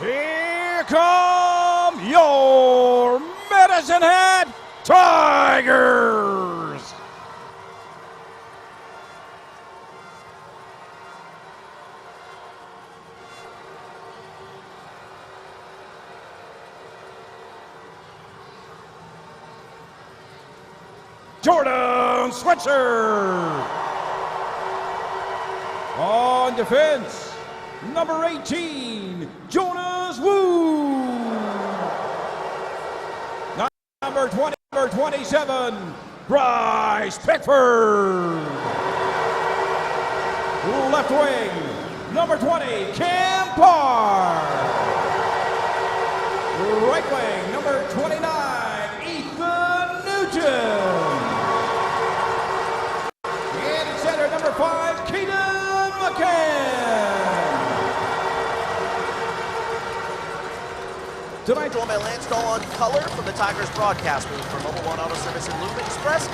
Here come your Medicine Hat Tigers! Jordan Switzer! On defense, number 18, Jonas Wu. Number 20, number 27, Bryce Pickford. Left wing, number 20, Cam Parr. Right wing, number 29, Ethan Nugent. And in center, number 5, Keaton McCann. Tonight, joined by Lance Dahl on color from the Tigers broadcast booth for Mobile One Auto Service and Loop Express.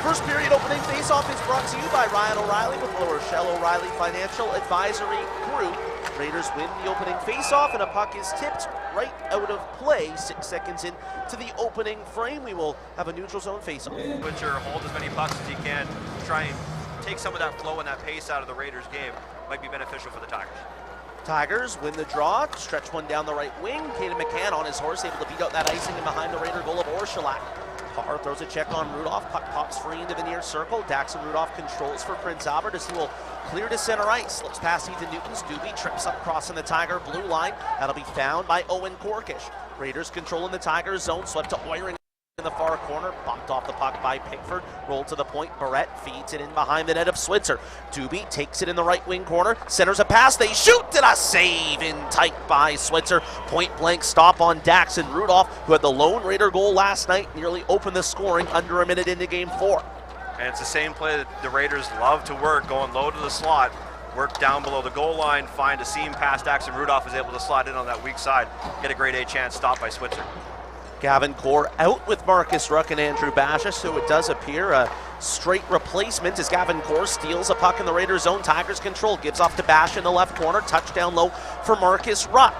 First period opening face-off is brought to you by Ryan O'Reilly with La Rochelle O'Reilly Financial Advisory Group. Raiders win the opening face-off and a puck is tipped right out of play 6 seconds into the opening frame. We will have a neutral zone face-off. Butcher hold as many pucks as he can, try and take some of that flow and that pace out of the Raiders game. Might be beneficial for the Tigers. Tigers win the draw, stretch one down the right wing. Keaton McCann on his horse, able to beat out that icing in behind the Raider goal of Orszalak. Parr throws a check on Rudolph, puck pops free into the near circle. Daxon Rudolph controls for Prince Albert as he will clear to center ice. Slips past Ethan Newton's Doobie, trips up crossing the Tiger blue line. That'll be found by Owen Korkish. Raiders controlling the Tigers zone, swept to Oiring in the far corner, bumped off the puck by Pickford, rolled to the point. Barrett feeds it in behind the net of Switzer. Doobie takes it in the right wing corner, centers a pass, they shoot, and a save in tight by Switzer. Point blank stop on Daxon Rudolph, who had the lone Raider goal last night, nearly opened the scoring under a minute into game 4. And it's the same play that the Raiders love to work, going low to the slot, work down below the goal line, find a seam pass. Daxon Rudolph is able to slide in on that weak side, get a grade A chance, stopped by Switzer. Gavin Core out with Marcus Ruck and Andrew Basha, so it does appear a straight replacement as Gavin Core steals a puck in the Raiders zone. Tigers control, gives off to Basha in the left corner, touchdown low for Marcus Ruck.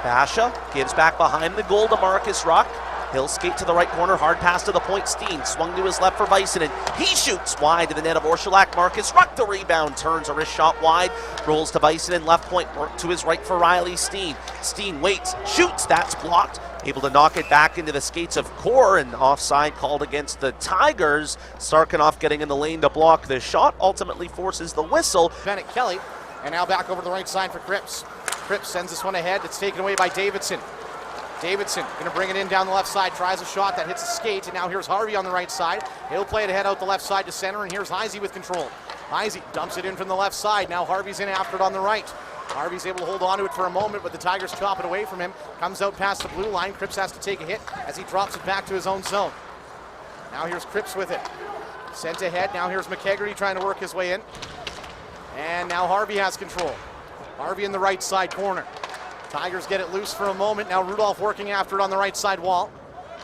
Basha gives back behind the goal to Marcus Ruck. He'll skate to the right corner, hard pass to the point. Steen swung to his left for Vicinen. He shoots wide to the net of Orszalak. Marcus Ruck, the rebound, turns a wrist shot wide, rolls to Vicinen, left point to his right for Riley Steen. Steen waits, shoots, that's blocked. Able to knock it back into the skates of Core, and offside called against the Tigers. Starkinoff getting in the lane to block the shot, ultimately forces the whistle. Bennett Kelly, and now back over to the right side for Cripps. Cripps sends this one ahead, it's taken away by Davidson. Davidson going to bring it in down the left side, tries a shot that hits a skate, and now here's Harvey on the right side. He'll play it ahead out the left side to center, and here's Heisey with control. Heisey dumps it in from the left side, now Harvey's in after it on the right. Harvey's able to hold on to it for a moment, but the Tigers chop it away from him. Comes out past the blue line. Cripps has to take a hit as he drops it back to his own zone. Now here's Cripps with it. Sent ahead. Now here's McKegarty trying to work his way in. And now Harvey has control. Harvey in the right side corner. Tigers get it loose for a moment. Now Rudolph working after it on the right side wall.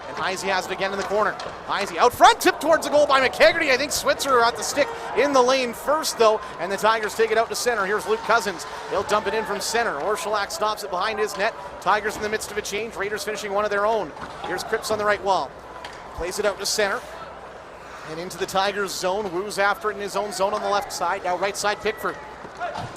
And Heisey has it again in the corner. Heisey out front, tipped towards the goal by McKegarty. I think Switzer at the stick in the lane first, though, and the Tigers take it out to center. Here's Luke Cousins. He'll dump it in from center. Orszalak stops it behind his net. Tigers in the midst of a change. Raiders finishing one of their own. Here's Cripps on the right wall. Plays it out to center. And into the Tigers zone. Wu's after it in his own zone on the left side. Now right side Pickford.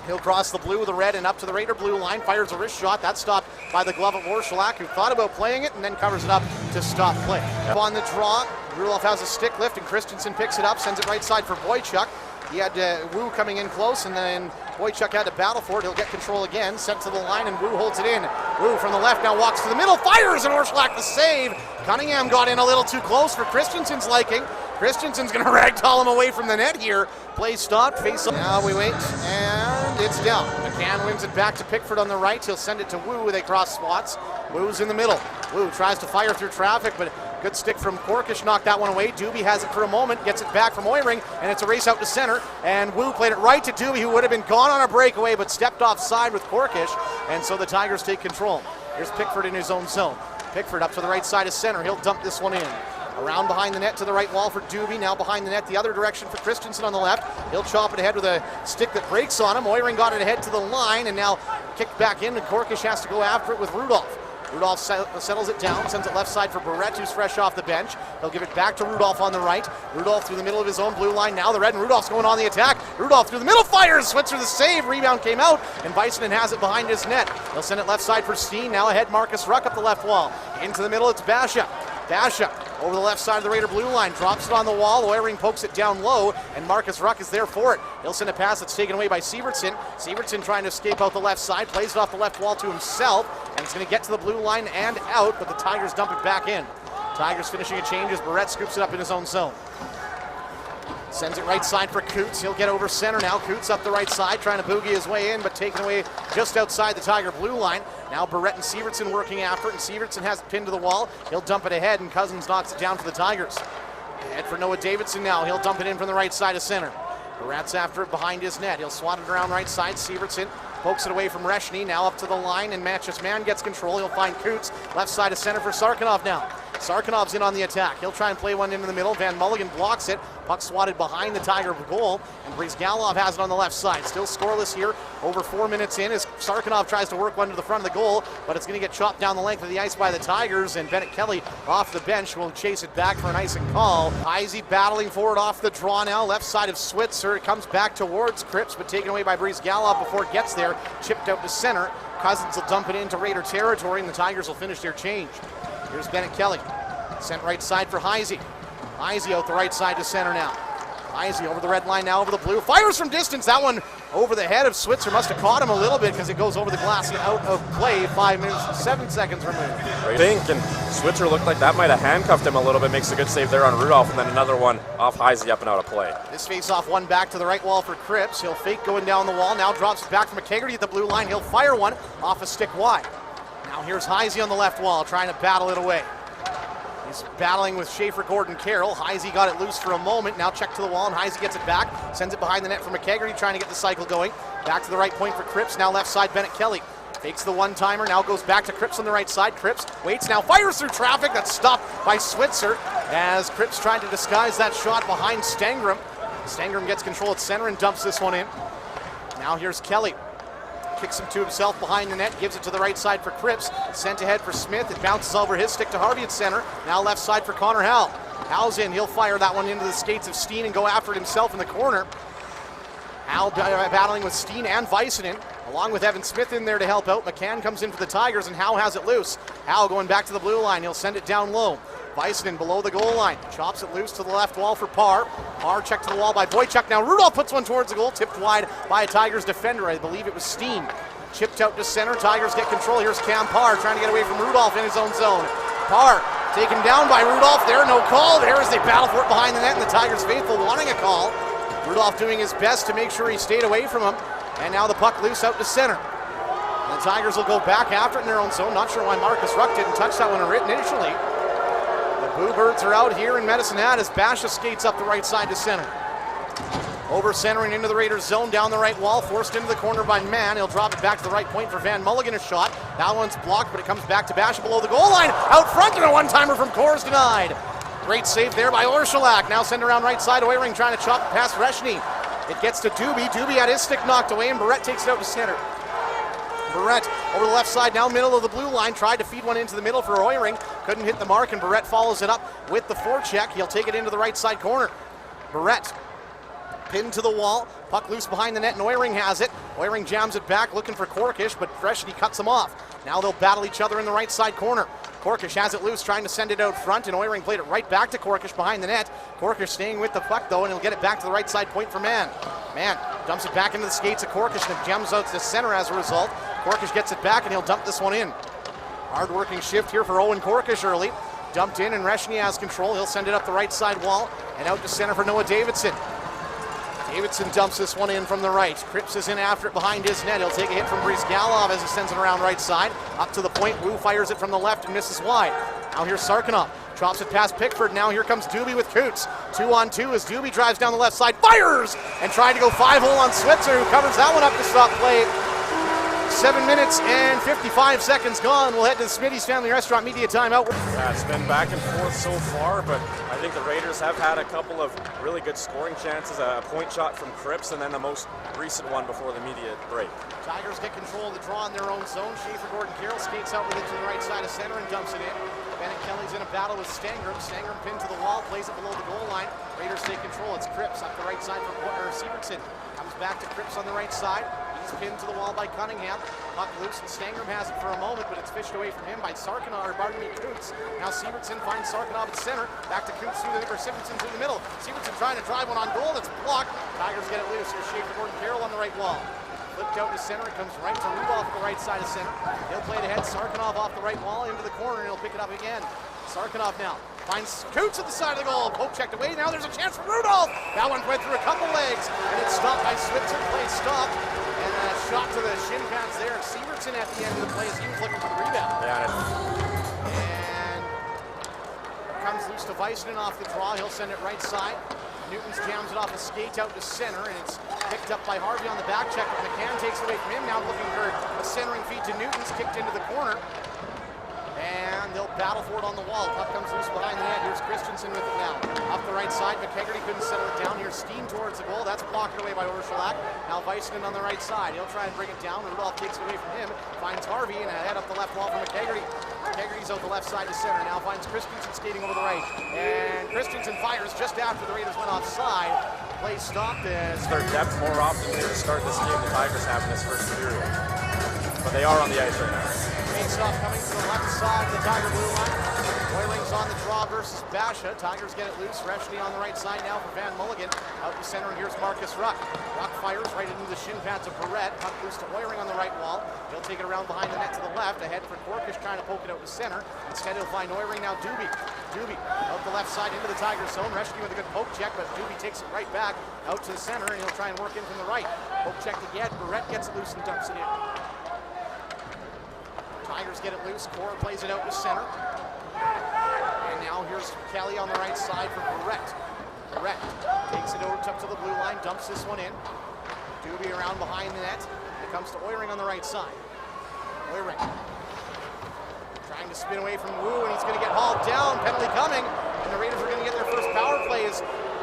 He'll cross the blue, the red, and up to the Raider blue line. Fires a wrist shot. That's stopped by the glove of Orszalak, who thought about playing it and then covers it up to stop play. Yep. On the draw, Rudolph has a stick lift, and Christensen picks it up, sends it right side for Boychuk. He had Wu coming in close, and then Boychuk had to battle for it. He'll get control again, sent to the line, and Wu holds it in. Wu from the left now walks to the middle, fires, and Orszalak the save. Cunningham got in a little too close for Christensen's liking. Christensen's going to ragdoll him away from the net here. Play stopped, face up. Now we wait, and it's down. McCann wins it back to Pickford on the right. He'll send it to Wu. They cross spots. Wu's in the middle. Wu tries to fire through traffic, but good stick from Korkish knocked that one away. Doobie has it for a moment, gets it back from Oiring, and it's a race out to center. And Wu played it right to Doobie, who would have been gone on a breakaway, but stepped offside with Korkish, and so the Tigers take control. Here's Pickford in his own zone. Pickford up to the right side of center. He'll dump this one in. Around behind the net to the right wall for Doobie. Now behind the net the other direction for Christensen on the left. He'll chop it ahead with a stick that breaks on him. Oiring got it ahead to the line, and now kicked back in, and Korkish has to go after it with Rudolph. Rudolph settles it down, sends it left side for Barrett, who's fresh off the bench. He'll give it back to Rudolph on the right. Rudolph through the middle of his own blue line. Now the red, and Rudolph's going on the attack. Rudolph through the middle, fires! Switzer the save. Rebound came out, and Bison has it behind his net. He'll send it left side for Steen. Now ahead, Marcus Ruck up the left wall. Into the middle, it's Basha. Basha over the left side of the Raider blue line, drops it on the wall. Oiring pokes it down low, and Marcus Ruck is there for it. He'll send a pass that's taken away by Sievertson. Sievertson trying to escape out the left side, plays it off the left wall to himself, and it's going to get to the blue line and out, but the Tigers dump it back in. Tigers finishing a change as Barrett scoops it up in his own zone. Sends it right side for Coots. He'll get over center now. Coots up the right side, trying to boogie his way in, but taken away just outside the Tiger blue line. Now Barrett and Sievertson working after it, and Sievertson has it pinned to the wall. He'll dump it ahead, and Cousins knocks it down for the Tigers. Ahead for Noah Davidson now. He'll dump it in from the right side of center. Barrett's after it behind his net. He'll swat it around right side. Sievertson pokes it away from Reshny. Now up to the line, and Matches Man gets control. He'll find Coots. Left side of center for Sarkinov now. Sarkinov's in on the attack. He'll try and play one into the middle. Van Mulligan blocks it. Puck swatted behind the Tiger goal, and Brizgalov has it on the left side. Still scoreless here, over 4 minutes in, as Sarkinov tries to work one to the front of the goal, but it's going to get chopped down the length of the ice by the Tigers, and Bennett Kelly off the bench will chase it back for an icing call. Heisey battling forward off the draw now, left side of Switzer. It comes back towards Cripps, but taken away by Brizgalov before it gets there. Chipped out to center. Cousins will dump it into Raider territory, and the Tigers will finish their change. Here's Bennett Kelly. Sent right side for Heisey. Heisey out the right side to center now. Heisey over the red line now, over the blue. Fires from distance. That one over the head of Switzer. Must have caught him a little bit because it goes over the glass and out of play. 5 minutes and 7 seconds removed. I think, and Switzer looked like that might have handcuffed him a little bit. Makes a good save there on Rudolph, and then another one off Heisey up and out of play. This face-off one back to the right wall for Cripps. He'll fake going down the wall. Now drops it back from McKegarty at the blue line. He'll fire one off a stick wide. Now here's Heisey on the left wall trying to battle it away. He's battling with Schaefer Gordon Carroll. Heisey got it loose for a moment. Now check to the wall, and Heisey gets it back. Sends it behind the net for McKegarty, trying to get the cycle going. Back to the right point for Cripps. Now left side, Bennett Kelly. Fakes the one-timer, now goes back to Cripps on the right side. Cripps waits, now fires through traffic. That's stopped by Switzer as Cripps tried to disguise that shot behind Stangram. Stangram gets control at center and dumps this one in. Now here's Kelly. Kicks him to himself behind the net, gives it to the right side for Cripps. Sent ahead for Smith. It bounces over his stick to Harvey at center. Now left side for Connor Howell. Howell's in. He'll fire that one into the skates of Steen and go after it himself in the corner. Howell battling with Steen and Vicenen, along with Evan Smith in there to help out. McCann comes in for the Tigers, and Howell has it loose. Howell going back to the blue line. He'll send it down low. Vicenen below the goal line. Chops it loose to the left wall for Parr. Parr checked to the wall by Boychuk. Now Rudolph puts one towards the goal. Tipped wide by a Tigers defender. I believe it was Steen. Chipped out to center. Tigers get control. Here's Cam Parr trying to get away from Rudolph in his own zone. Parr taken down by Rudolph. There, no call there as they battle for it behind the net, and the Tigers faithful wanting a call. Rudolph doing his best to make sure he stayed away from him. And now the puck loose out to center. And the Tigers will go back after it in their own zone. Not sure why Marcus Ruck didn't touch that one initially. The Bluebirds are out here in Medicine Hat as Basha skates up the right side to center. Over centering into the Raiders zone, down the right wall, forced into the corner by Mann. He'll drop it back to the right point for Van Mulligan, a shot. That one's blocked, but it comes back to Basha below the goal line. Out front, and a one-timer from Coors denied. Great save there by Orshilak. Now send around right side. Oiring trying to chop it past Reshny. It gets to Doobie. Doobie had his stick knocked away, and Barrett takes it out to center. Barrett over the left side, now middle of the blue line. Tried to feed one into the middle for Oiring. Couldn't hit the mark, and Barrett follows it up with the forecheck. He'll take it into the right side corner. Barrett pinned to the wall. Puck loose behind the net, and Oiring has it. Oiring jams it back, looking for Korkish, but Freshney cuts him off. Now they'll battle each other in the right side corner. Korkish has it loose, trying to send it out front, and Oiring played it right back to Korkish behind the net. Korkish staying with the puck, though, and he'll get it back to the right side point for Mann. Mann dumps it back into the skates of Korkish, and it jams out to center as a result. Korkish gets it back, and he'll dump this one in. Hard-working shift here for Owen Korkish early. Dumped in, and Reshny has control. He'll send it up the right side wall, and out to center for Noah Davidson. Davidson dumps this one in from the right. Cripps is in after it behind his net. He'll take a hit from Brizgalov as he sends it around right side. Up to the point. Wu fires it from the left and misses wide. Now here's Sarkinov. Drops it past Pickford. Now here comes Doobie with Coots. 2-on-2 as Doobie drives down the left side. Fires! And trying to go 5-hole on Switzer, who covers that one up to stop play. 7 minutes and 55 seconds gone. We'll head to the Smitty's Family Restaurant media timeout. Yeah, it's been back and forth so far, but I think the Raiders have had a couple of really good scoring chances. A point shot from Cripps, and then the most recent one before the immediate break. Tigers get control of the draw in their own zone. Schaefer Gordon Carroll skates out with it to the right side of center and dumps it in. Bennett Kelly's in a battle with Stangrum. Stangrum pinned to the wall, plays it below the goal line. Raiders take control. It's Cripps up the right side for Sievertson. Comes back to Cripps on the right side. He's pinned to the wall by Cunningham. Puck loose, and Stangrum has it for a moment, but it's fished away from him by Kuntz. Now Sievertson finds Sarkinov at center. Back to Kuntz Sievertson through the middle. Sievertson trying to drive one on goal. That's blocked. Tigers get it loose. Here's Schaefer Gordon Carroll on the right wall. Flipped out to center. It comes right to Rudolph at the right side of center. He'll play it ahead. Sarkinov off the right wall into the corner, and he'll pick it up again. Sarkinov now finds Kuntz at the side of the goal. Poke checked away. Now there's a chance for Rudolph. That one went through a couple legs, and it's stopped by Switzer. Play stopped. And a shot to the shin pads there. Sievertson at the end of the play as he was looking for the rebound. Yeah, And comes loose to Weissman off the draw. He'll send it right side. Newtons jams it off a skate out to center, and it's picked up by Harvey on the back check. But McCann takes it away from him. Now looking for a centering feed to Newtons. Kicked into the corner. And they'll battle for it on the wall. Puck comes loose behind the net. Here's Christensen with it now. Up the right side, McKegarty couldn't settle it down. Here's Steen towards the goal. That's blocked away by Orschelak. Now Weissman on the right side. He'll try and bring it down. Rudolph takes it away from him. Finds Harvey and a head up the left wall for McKegarty. McKegarty's out the left side to center. Now finds Christensen skating over the right. And Christensen fires just after the Raiders went offside. Play stopped as their depth more often here to start this game. The Tigers have in this first period. But they are on the ice right now. Face-off coming to the left side of the Tiger blue line. Oilings on the draw versus Basha. Tigers get it loose. Reshney on the right side now for Van Mulligan. Out to center, and here's Marcus Ruck. Ruck fires right into the shin pads of Barrett. Puck loose to Oiring on the right wall. He'll take it around behind the net to the left. Ahead for Corkish trying to poke it out to center. Instead he'll find Oiring. Now Doobie. Doobie out the left side into the Tiger zone. Reshney with a good poke check, but Doobie takes it right back out to the center, and he'll try and work in from the right. Poke check again. Barrett gets it loose and dumps it in. Tigers get it loose. Cora plays it out to center. And now here's Kelly on the right side for Barrett. Barrett takes it over up to the blue line, dumps this one in. Doobie around behind the net. It comes to Oiring on the right side. Oiring trying to spin away from Wu, and he's going to get hauled down. Penalty coming, and the Raiders are going to get their first power play as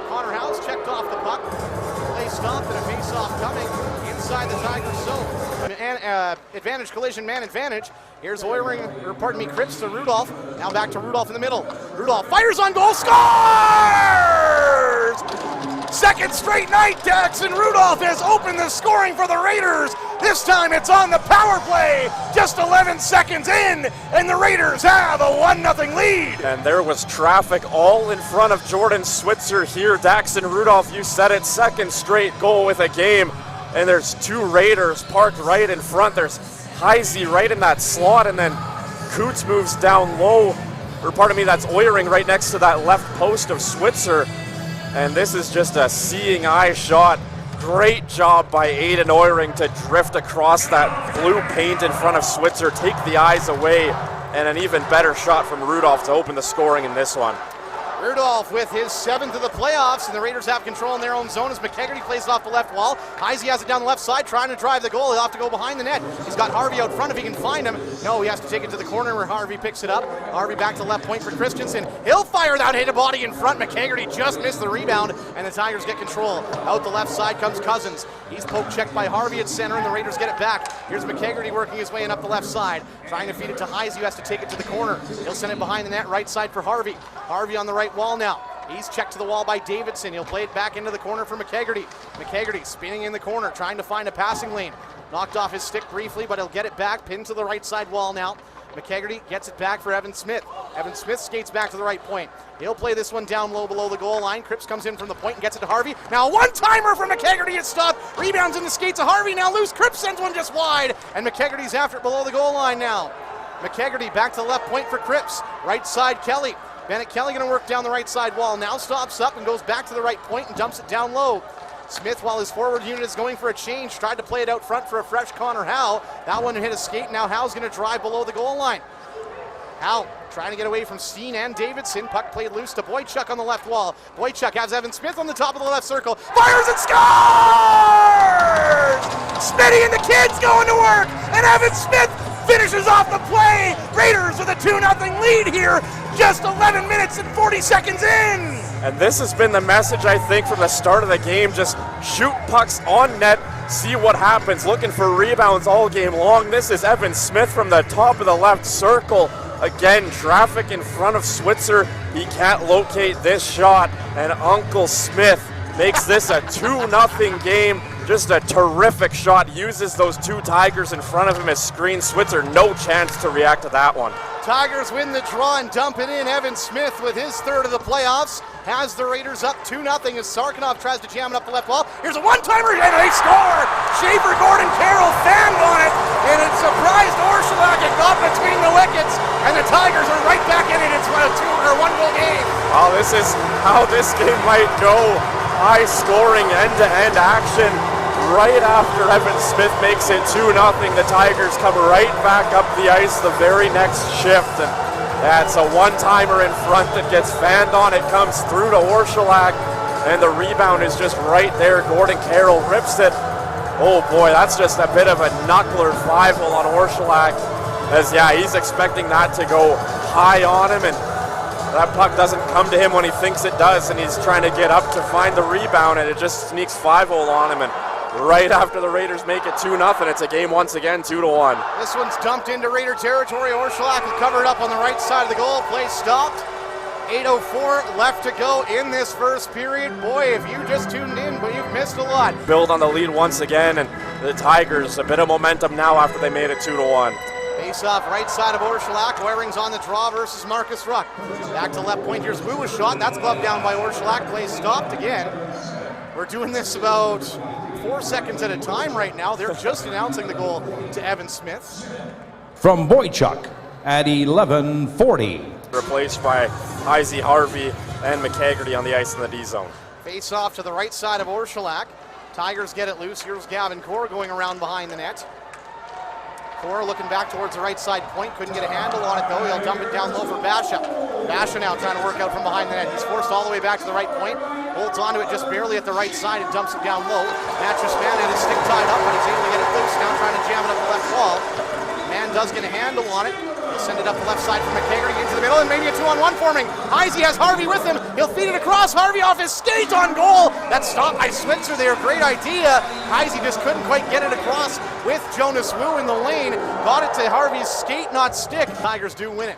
Connor House checked off the puck. Play stopped, and a face-off coming inside the Tigers zone. Advantage collision, man advantage. Here's Cripps to Rudolph. Now back to Rudolph in the middle. Rudolph fires on goal, scores! Second straight night, Daxon Rudolph has opened the scoring for the Raiders. This time it's on the power play. Just 11 seconds in, and the Raiders have a 1-0 lead. And there was traffic all in front of Jordan Switzer here. Daxon Rudolph, you said it, second straight goal with a game. And there's two Raiders parked right in front. There's Heisey right in that slot, and then Coots moves down low. That's Oiring right next to that left post of Switzer. And this is just a seeing eye shot. Great job by Aiden Oiring to drift across that blue paint in front of Switzer, take the eyes away, and an even better shot from Rudolph to open the scoring in this one. Rudolph with his 7th of the playoffs, and the Raiders have control in their own zone as McKegarty plays it off the left wall. Heisey has it down the left side, trying to drive the goal. He'll have to go behind the net. He's got Harvey out front if he can find him. No, he has to take it to the corner where Harvey picks it up. Harvey back to left point for Christensen. He'll fire that hit a body in front. McKegarty just missed the rebound, and the Tigers get control. Out the left side comes Cousins. He's poke checked by Harvey at center, and the Raiders get it back. Here's McKegarty working his way in up the left side, trying to feed it to Heisey, who has to take it to the corner. He'll send it behind the net, right side for Harvey. Harvey on the right wall now. He's checked to the wall by Davidson. He'll play it back into the corner for McKegarty. McKegarty spinning in the corner, trying to find a passing lane. Knocked off his stick briefly, but he'll get it back, pinned to the right side wall now. McKegarty gets it back for Evan Smith. Evan Smith skates back to the right point. He'll play this one down low below the goal line. Cripps comes in from the point and gets it to Harvey. Now a one-timer from McKegarty. It's stopped. Rebounds in the skates of Harvey. Now loose. Cripps sends one just wide, and McKegarty's after it below the goal line now. McKegarty back to the left point for Cripps. Right side, Kelly. Bennett Kelly going to work down the right side wall. Now stops up and goes back to the right point and dumps it down low. Smith, while his forward unit is going for a change, tried to play it out front for a fresh Connor Howe. That one hit a skate. Now Howe's going to drive below the goal line. Howe trying to get away from Steen and Davidson. Puck played loose to Boychuk on the left wall. Boychuk has Evan Smith on the top of the left circle. Fires and scores! Smitty and the kids going to work, and Evan Smith finishes off the play. Raiders with a 2-0 lead here, just 11 minutes and 40 seconds in. And this has been the message, I think, from the start of the game. Just shoot pucks on net, see what happens. Looking for rebounds all game long. This is Evan Smith from the top of the left circle. Again, traffic in front of Switzer. He can't locate this shot, and Uncle Smith makes this a 2-0 game. Just a terrific shot. Uses those two Tigers in front of him as screen. Switzer, no chance to react to that one. Tigers win the draw and dump it in. Evan Smith with his third of the playoffs has the Raiders up 2-0 as Sarkinov tries to jam it up the left wall. Here's a one-timer and they score! Schaefer Gordon Carroll fanned on it, and it surprised Orshulak. It got between the wickets, and the Tigers are right back in it. It's a 1-goal game. Oh, this is how this game might go. High scoring, end-to-end action. Right after Evan Smith makes it 2-0, the Tigers come right back up the ice the very next shift. And that's a one-timer in front that gets fanned on. It comes through to Orshulak, and the rebound is just right there. Gordon Carroll rips it. Oh boy, that's just a bit of a knuckler 5-hole on Orshulak. As he's expecting that to go high on him, and that puck doesn't come to him when he thinks it does, and he's trying to get up to find the rebound, and it just sneaks 5-hole on him. And right after the Raiders make it 2-0, it's a game once again, 2-1. This one's dumped into Raider territory. Orshulak will cover it up on the right side of the goal. Play stopped. 8:04 left to go in this first period. Boy, if you just tuned in, but you've missed a lot. Build on the lead once again, and the Tigers a bit of momentum now after they made it 2-1. Face off right side of Orshulak. Oiring's on the draw versus Marcus Ruck. Back to left point. Here's Wu, a shot. That's gloved down by Orshulak. Play stopped again. We're doing this about 4 seconds at a time right now. They're just announcing the goal to Evan Smith. From Boychuk at 11:40. Replaced by Izzy Harvey and McCagerty on the ice in the D zone. Face off to the right side of Orshulak. Tigers get it loose. Here's Gavin Core going around behind the net. Core looking back towards the right side point. Couldn't get a handle on it though. He'll dump it down low for Basha. Basha now trying to work out from behind the net. He's forced all the way back to the right point. Holds onto it just barely at the right side and dumps it down low. Mattress Man had his stick tied up, but he's able to get it loose. Now trying to jam it up the left wall. Man does get a handle on it. He'll send it up the left side for McCagerty into the middle, and maybe a 2-on-1 forming. Izzy has Harvey with him. He'll feed it across. Harvey off his skate on goal. That's stopped by Switzer there. Great idea. Izzy just couldn't quite get it across with Jonas Wu in the lane. Got it to Harvey's skate, not stick. Tigers do win it.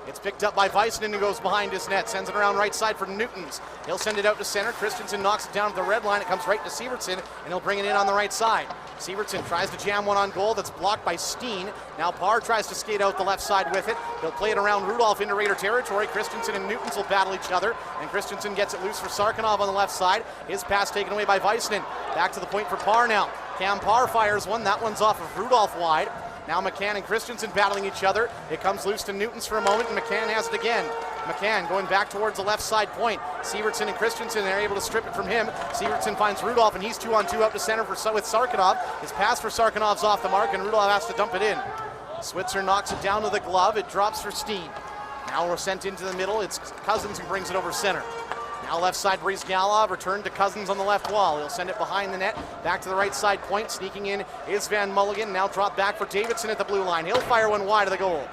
It's picked up by Vicenen, who goes behind his net. Sends it around right side for Newtons. He'll send it out to center. Christensen knocks it down to the red line. It comes right to Sievertson, and he'll bring it in on the right side. Sievertson tries to jam one on goal. That's blocked by Steen. Now Parr tries to skate out the left side with it. He'll play it around Rudolph into Raider territory. Christensen and Newtons will battle each other, and Christensen gets it loose for Sarkinov on the left side. His pass taken away by Vicenen. Back to the point for Parr now. Cam Parr fires one. That one's off of Rudolph wide. Now McCann and Christensen battling each other. It comes loose to Newtons for a moment, and McCann has it again. McCann going back towards the left side point. Sievertson and Christensen are able to strip it from him. Sievertson finds Rudolph, and he's 2-on-2 up to center with Sarkinov. His pass for Sarkinov's off the mark, and Rudolph has to dump it in. Switzer knocks it down to the glove. It drops for Steen. Now we're sent into the middle. It's Cousins who brings it over center. Now left side, Breeze Galov, returned to Cousins on the left wall. He'll send it behind the net, back to the right side point. Sneaking in is Van Mulligan. Now drop back for Davidson at the blue line. He'll fire one wide of the goal.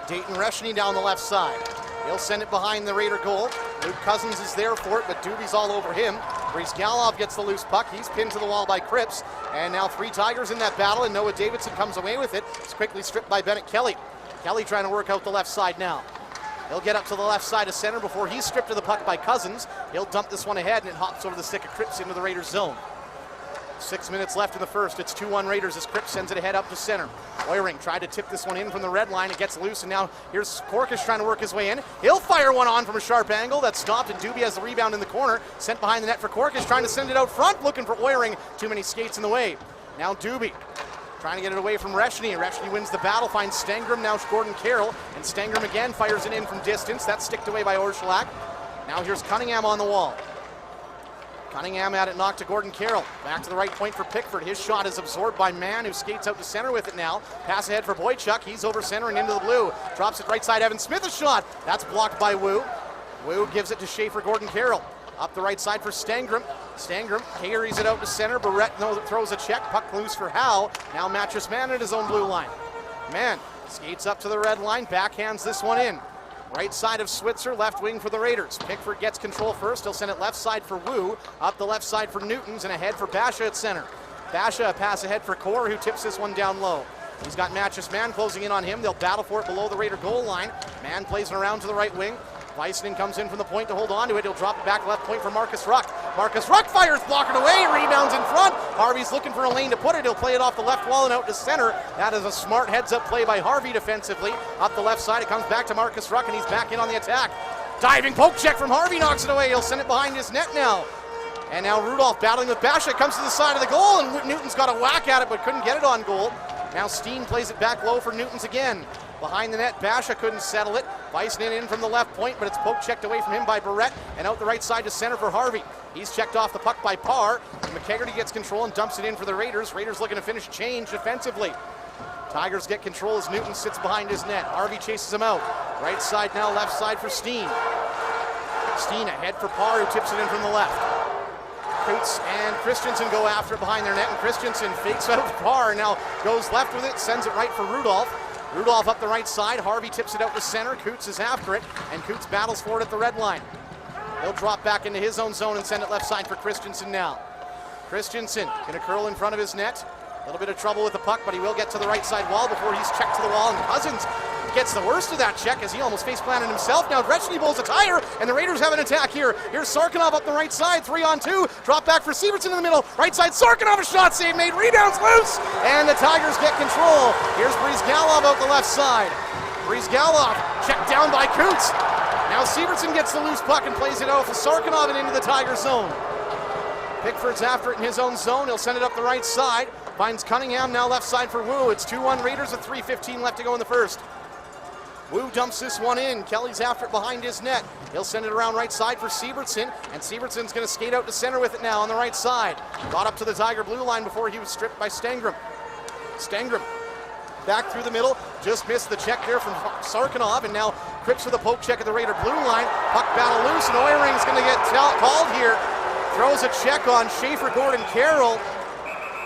Dayton Reshny down the left side. He'll send it behind the Raider goal. Luke Cousins is there for it, but Doobie's all over him. Breeze Galov gets the loose puck. He's pinned to the wall by Cripps. And now 3 Tigers in that battle, and Noah Davidson comes away with it. It's quickly stripped by Bennett Kelly. Kelly trying to work out the left side now. He'll get up to the left side of center before he's stripped of the puck by Cousins. He'll dump this one ahead, and it hops over the stick of Cripps into the Raiders zone. 6 minutes left in the first. It's 2-1 Raiders as Cripps sends it ahead up to center. Oiring tried to tip this one in from the red line. It gets loose, and now here's Corkish trying to work his way in. He'll fire one on from a sharp angle. That's stopped, and Doobie has the rebound in the corner. Sent behind the net for Corkish, trying to send it out front, looking for Oiring. Too many skates in the way. Now Doobie trying to get it away from Reshny. Reshny wins the battle, finds Stangram, now Gordon Carroll, and Stangram again fires it in from distance. That's sticked away by Orshulak. Now here's Cunningham on the wall. Cunningham had it knocked to Gordon Carroll. Back to the right point for Pickford. His shot is absorbed by Mann, who skates out to center with it now. Pass ahead for Boychuk. He's over center and into the blue. Drops it right side. Evan Smith a shot. That's blocked by Wu. Wu gives it to Schaefer Gordon Carroll. Up the right side for Stangram. Stangram carries it out to center. Barrett throws a check. Puck loose for Howe. Now Mattress Man at his own blue line. Man skates up to the red line, backhands this one in. Right side of Switzer, left wing for the Raiders. Pickford gets control first. He'll send it left side for Wu. Up the left side for Newtons and ahead for Basha at center. Basha a pass ahead for Core, who tips this one down low. He's got Mattress Man closing in on him. They'll battle for it below the Raider goal line. Man plays it around to the right wing. Weissman comes in from the point to hold on to it. He'll drop it back left point for Marcus Ruck. Marcus Ruck fires, blocking away, rebounds in front. Harvey's looking for a lane to put it. He'll play it off the left wall and out to center. That is a smart heads-up play by Harvey defensively. Up the left side, it comes back to Marcus Ruck, and he's back in on the attack. Diving poke check from Harvey, knocks it away. He'll send it behind his net now. And now Rudolph battling with Basha, comes to the side of the goal, and Newton's got a whack at it, but couldn't get it on goal. Now Steen plays it back low for Newtons again. Behind the net, Basha couldn't settle it. Weissman in from the left point, but it's poke checked away from him by Barrett, and out the right side to center for Harvey. He's checked off the puck by Parr. McKegarty gets control and dumps it in for the Raiders. Raiders looking to finish change defensively. Tigers get control as Newton sits behind his net. Harvey chases him out. Right side now, left side for Steen. Steen ahead for Parr, who tips it in from the left. Coots and Christensen go after it behind their net, and Christensen fakes out Parr, now goes left with it, sends it right for Rudolph. Rudolph up the right side, Harvey tips it out to center, Coots is after it, and Coots battles for it at the red line. He'll drop back into his own zone and send it left side for Christensen now. Christensen gonna curl in front of his net. A little bit of trouble with the puck, but he will get to the right side wall before he's checked to the wall, and Cousins gets the worst of that check as he almost face-planted himself. Now Gretzky bowls a tire, and the Raiders have an attack here. Here's Sarkinov up the right side, 3-on-2. Drop back for Severson in the middle. Right side, Sarkinov, a shot save made, rebounds loose, and the Tigers get control. Here's Brizgalov out the left side. Brizgalov checked down by Coots. Now Severson gets the loose puck and plays it out for Sarkinov and into the Tiger zone. Pickford's after it in his own zone. He'll send it up the right side. Finds Cunningham now left side for Wu. It's 2-1 Raiders with 3:15 left to go in the first. Wu dumps this one in. Kelly's after it behind his net. He'll send it around right side for Severson, and Severson's going to skate out to center with it now on the right side. Got up to the Tiger blue line before he was stripped by Stangram. Stangram back through the middle, just missed the check there from Sarkinov, and now Cripps with a poke check at the Raider blue line. Puck battle loose, and Oiring's going to get called here. Throws a check on Schaefer Gordon Carroll.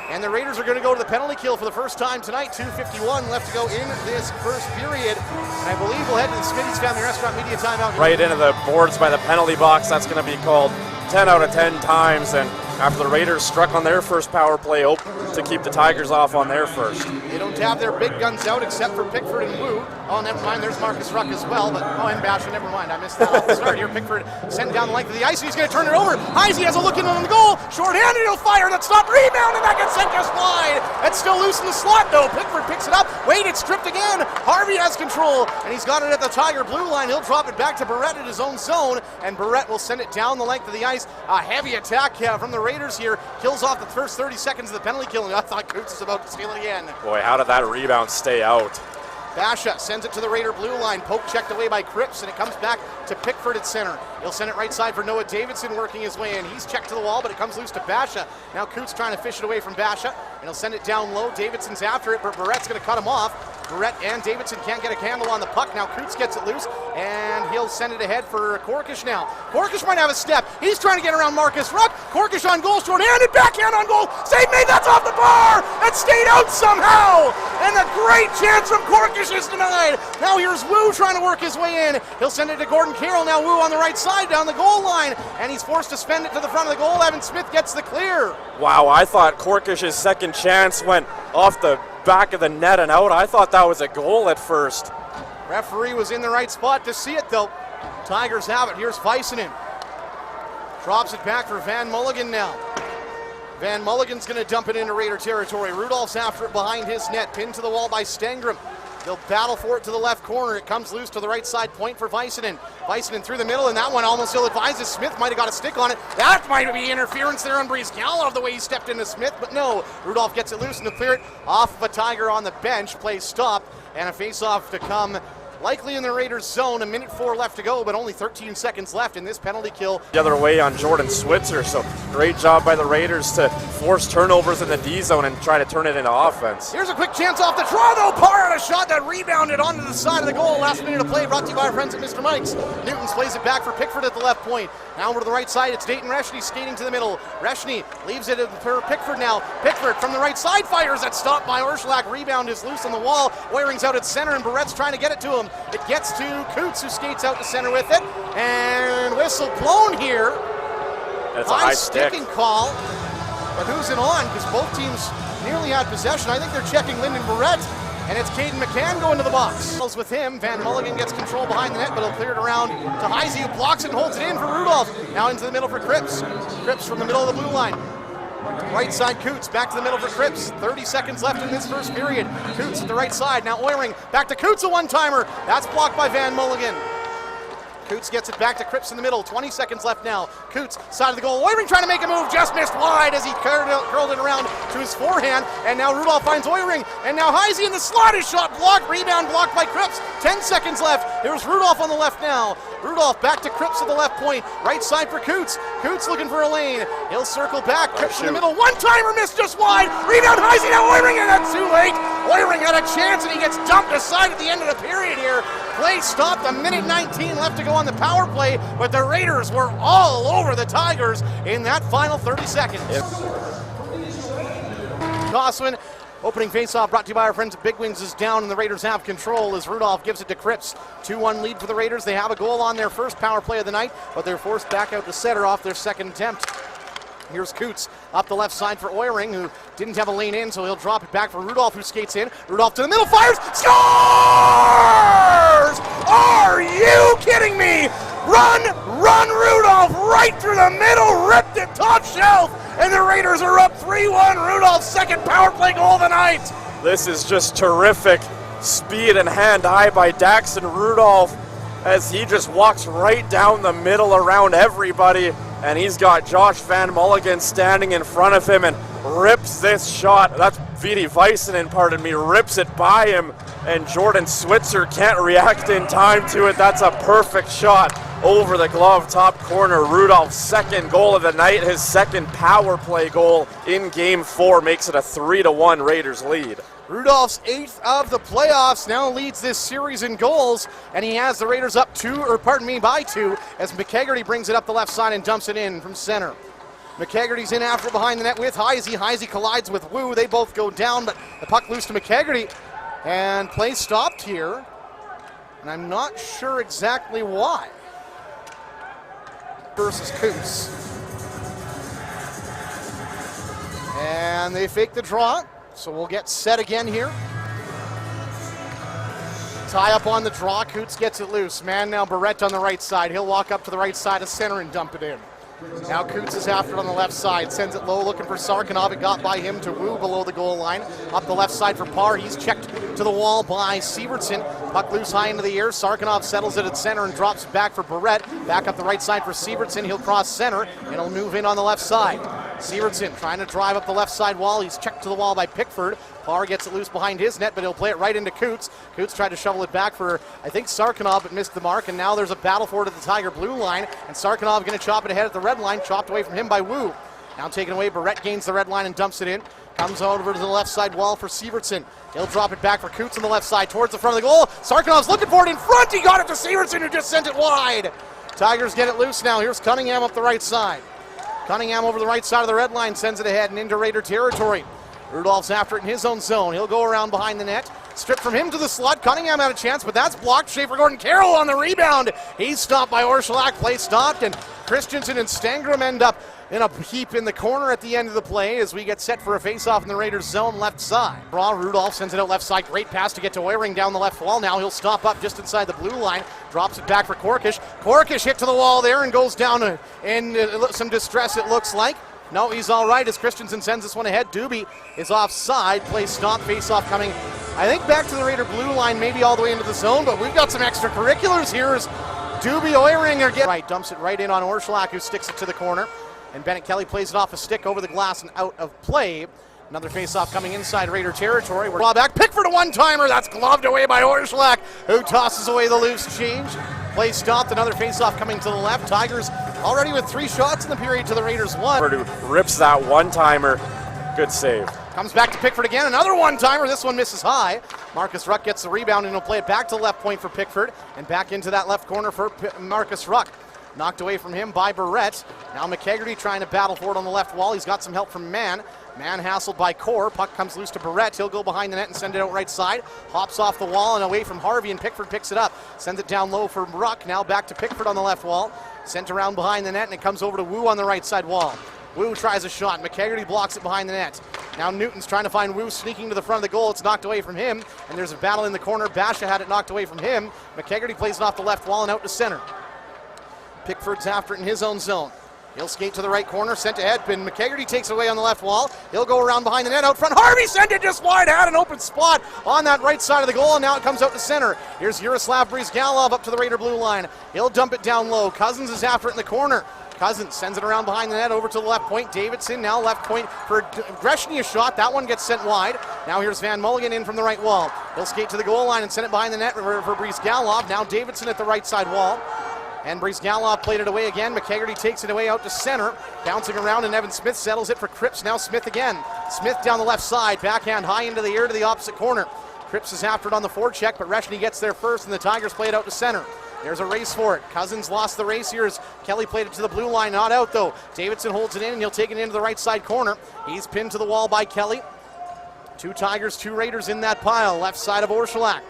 And the Raiders are going to go to the penalty kill for the first time tonight. 2:51 left to go in this first period. And I believe we'll head to the Smitty's Family Restaurant media timeout. Right into the boards by the penalty box. That's going to be called 10 out of 10 times. And after the Raiders struck on their first power play to keep the Tigers off on their first. They don't have their big guns out except for Pickford and Wu. Oh, never mind, there's Marcus Ruck as well, but and Basha, never mind, I missed that off the start here. Pickford sent down the length of the ice, and he's going to turn it over. Heisey has a look in on the goal, short-handed, he'll fire, that's not rebound, and that gets sent just wide. That's still loose in the slot though. Pickford picks it up, wait, it's stripped again. Harvey has control, and he's got it at the Tiger blue line. He'll drop it back to Barrett in his own zone, and Barrett will send it down the length of the ice. A heavy attack from the Raiders here, kills off the first 30 seconds of the penalty kill, and I thought Coots was about to steal it again. Boy, how did that rebound stay out? Basha sends it to the Raider blue line, poke checked away by Cripps, and it comes back to Pickford at center. He'll send it right side for Noah Davidson working his way in. He's checked to the wall, but it comes loose to Basha. Now Coots trying to fish it away from Basha, and he'll send it down low. Davidson's after it, but Barrett's going to cut him off. Barrett and Davidson can't get a handle on the puck. Now Coots gets it loose, and he'll send it ahead for Korkish now. Korkish might have a step. He's trying to get around Marcus Ruck. Korkish on goal, short-handed, backhand on goal. Save made, that's off the bar! That stayed out somehow! And a great chance from Korkish is denied. Now here's Wu trying to work his way in. He'll send it to Gordon Carroll. Now Wu on the right side down the goal line, and he's forced to spend it to the front of the goal. Evan Smith gets the clear. Wow, I thought Korkish's second chance went off the back of the net and out. I thought that was a goal at first. Referee was in the right spot to see it though. Tigers have it. Here's Weissman. Drops it back for Van Mulligan now. Van Mulligan's going to dump it into Raider territory. Rudolph's after it behind his net, pinned to the wall by Stangram. They'll battle for it to the left corner. It comes loose to the right side point for Weissman. Weissman through the middle, and that one almost ill-advised. Smith might have got a stick on it. That might be interference there on Brizgalov, the way he stepped into Smith, but no. Rudolph gets it loose and to clear it off of a Tiger on the bench. Play stop, and a face-off to come likely in the Raiders' zone. 1:04 left to go, but only 13 seconds left in this penalty kill. The other way on Jordan Switzer, so great job by the Raiders to force turnovers in the D zone and try to turn it into offense. Here's a quick chance off the draw, though. Parr on a shot that rebounded onto the side of the goal. Last minute of play brought to you by our friends at Mr. Mike's. Newtons plays it back for Pickford at the left point. Now over to the right side, it's Dayton Reshny skating to the middle. Reshny leaves it for Pickford now. Pickford from the right side fires. That's stopped by Orszalak. Rebound is loose on the wall. Oiring's out at center, and Barrett's trying to get it to him. It gets to Coots, who skates out to center with it. And whistle blown here. That's a high stick. Sticking call. But who's it on? Because both teams nearly had possession. I think they're checking Lyndon Barrett. And it's Caden McCann going to the box. With him, Van Mulligan gets control behind the net, but he'll clear it around to Heisey, who blocks it and holds it in for Rudolph. Now into the middle for Cripps. Cripps from the middle of the blue line. Right side, Coots, back to the middle for Cripps. 30 seconds left in this first period. Coots at the right side, now Oiring, back to Coots, a one-timer. That's blocked by Van Mulligan. Coots gets it back to Cripps in the middle. 20 seconds left now. Coots, side of the goal. Oiring trying to make a move, just missed wide as he curled it around to his forehand. And now Rudolph finds Oiring. And now Heisey in the slot is shot blocked. Rebound blocked by Cripps. 10 seconds left. Here's Rudolph on the left now. Rudolph back to Cripps at the left point. Right side for Coots. Coots looking for a lane. He'll circle back. Cripps in the middle. One-timer missed just wide. Rebound Heisey. Now Oiring, and that's too late. Oiring had a chance, and he gets dumped aside at the end of the period here. Play stopped. 1:19 left to go on the power play, but the Raiders were all over the Tigers in that final 30 seconds. Goswin, opening faceoff brought to you by our friends at Big Wings, is down, and the Raiders have control as Rudolph gives it to Cripps. 2-1 lead for the Raiders. They have a goal on their first power play of the night, but they're forced back out to center off their second attempt. Here's Coots up the left side for Oiring, who didn't have a lane in, so he'll drop it back for Rudolph, who skates in. Rudolph to the middle, fires, scores! Are you kidding me? Run, Rudolph, right through the middle, ripped it top shelf, and the Raiders are up 3-1. Rudolph's second power play goal of the night. This is just terrific speed and hand-eye by Daxon Rudolph as he just walks right down the middle around everybody. And he's got Josh Van Mulligan standing in front of him and rips this shot. That's Vidi Väisänen, pardon me, rips it by him. And Jordan Switzer can't react in time to it. That's a perfect shot over the glove, top corner. Rudolph's second goal of the night, his second power play goal in Game 4, makes it a 3-1 Raiders lead. Rudolph's 8th of the playoffs now leads this series in goals, and he has the Raiders up by 2 as McKegarty brings it up the left side and dumps it in from center. McKegarty's in after behind the net with Heisey. Heisey collides with Wu. They both go down, but the puck loose to McKegarty, and play stopped here, and I'm not sure exactly why. Versus Coots. And they fake the draw. So we'll get set again here. Tie up on the draw. Coots gets it loose. Man now Barrett on the right side. He'll walk up to the right side of center and dump it in. Now Coots is after it on the left side. Sends it low looking for Sarkinov. It got by him to Wu below the goal line. Up the left side for Parr. He's checked to the wall by Sievertson. Puck loose high into the air. Sarkinov settles it at center and drops it back for Barrett. Back up the right side for Sievertson. He'll cross center and he'll move in on the left side. Sievertson trying to drive up the left side wall. He's checked to the wall by Pickford. Parr gets it loose behind his net, but he'll play it right into Coots. Coots tried to shovel it back for, I think, Sarkinov, but missed the mark, and now there's a battle for it at the Tiger blue line, and Sarkinov going to chop it ahead at the red line, chopped away from him by Wu. Now taken away, Barrett gains the red line and dumps it in. Comes over to the left side wall for Sievertson. He'll drop it back for Coots on the left side towards the front of the goal. Sarkinov's looking for it in front. He got it to Sievertson, who just sent it wide. Tigers get it loose now. Here's Cunningham up the right side. Cunningham over the right side of the red line sends it ahead and into Raider territory. Rudolph's after it in his own zone. He'll go around behind the net. Stripped from him to the slot. Cunningham had a chance, but that's blocked. Schaefer Gordon Carroll on the rebound. He's stopped by Orszalak. Play stopped, and Christensen and Stangram end up in a heap in the corner at the end of the play as we get set for a face-off in the Raiders zone left side. Rudolph sends it out left side. Great pass to get to Oiring down the left wall. Now he'll stop up just inside the blue line. Drops it back for Korkish. Korkish hit to the wall there and goes down in some distress, it looks like. No, he's all right as Christensen sends this one ahead. Doobie is offside. Play stop, face-off coming, I think, back to the Raider blue line, maybe all the way into the zone, but we've got some extracurriculars here as Doobie Oiring are getting right, dumps it right in on Orszalak, who sticks it to the corner. And Bennett Kelly plays it off a stick over the glass and out of play Another face-off coming inside Raider territory. We're back. Pickford, a one-timer. That's gloved away by Orszlak, who tosses away the loose change. Play stopped. Another face-off coming to the left. Tigers already with 3 shots in the period to the Raiders 1. Rips that one-timer. Good save. Comes back to Pickford again. Another one-timer. This one misses high. Marcus Ruck gets the rebound and he'll play it back to left point for Pickford and back into that left corner for Marcus Ruck. Knocked away from him by Barrett. Now McKegarty trying to battle for it on the left wall. He's got some help from Mann. Mann hassled by Core. Puck comes loose to Barrett. He'll go behind the net and send it out right side. Hops off the wall and away from Harvey, and Pickford picks it up. Sends it down low for Ruck. Now back to Pickford on the left wall. Sent around behind the net, and it comes over to Wu on the right side wall. Wu tries a shot. McKegarty blocks it behind the net. Now Newton's trying to find Wu sneaking to the front of the goal. It's knocked away from him, and there's a battle in the corner. Basha had it knocked away from him. McKegarty plays it off the left wall and out to center. Pickford's after it in his own zone. He'll skate to the right corner, sent ahead, and McKegarty takes it away on the left wall. He'll go around behind the net, out front. Harvey sent it just wide, had an open spot on that right side of the goal, and now it comes out to center. Here's Yaroslav Brizgalov up to the Raider blue line. He'll dump it down low. Cousins is after it in the corner. Cousins sends it around behind the net over to the left point. Davidson now left point for Greshny, a shot. That one gets sent wide. Now here's Van Mulligan in from the right wall. He'll skate to the goal line and send it behind the net for Brizgalov. Now Davidson at the right side wall. And Brizgalov played it away again. McKegarty takes it away out to center. Bouncing around, and Evan Smith settles it for Cripps. Now Smith again. Smith down the left side. Backhand high into the air to the opposite corner. Cripps is after it on the forecheck, but Reshny gets there first, and the Tigers play it out to center. There's a race for it. Cousins lost the race here as Kelly played it to the blue line. Not out, though. Davidson holds it in, and he'll take it into the right side corner. He's pinned to the wall by Kelly. 2 Tigers, 2 Raiders in that pile. Left side of Orszlak.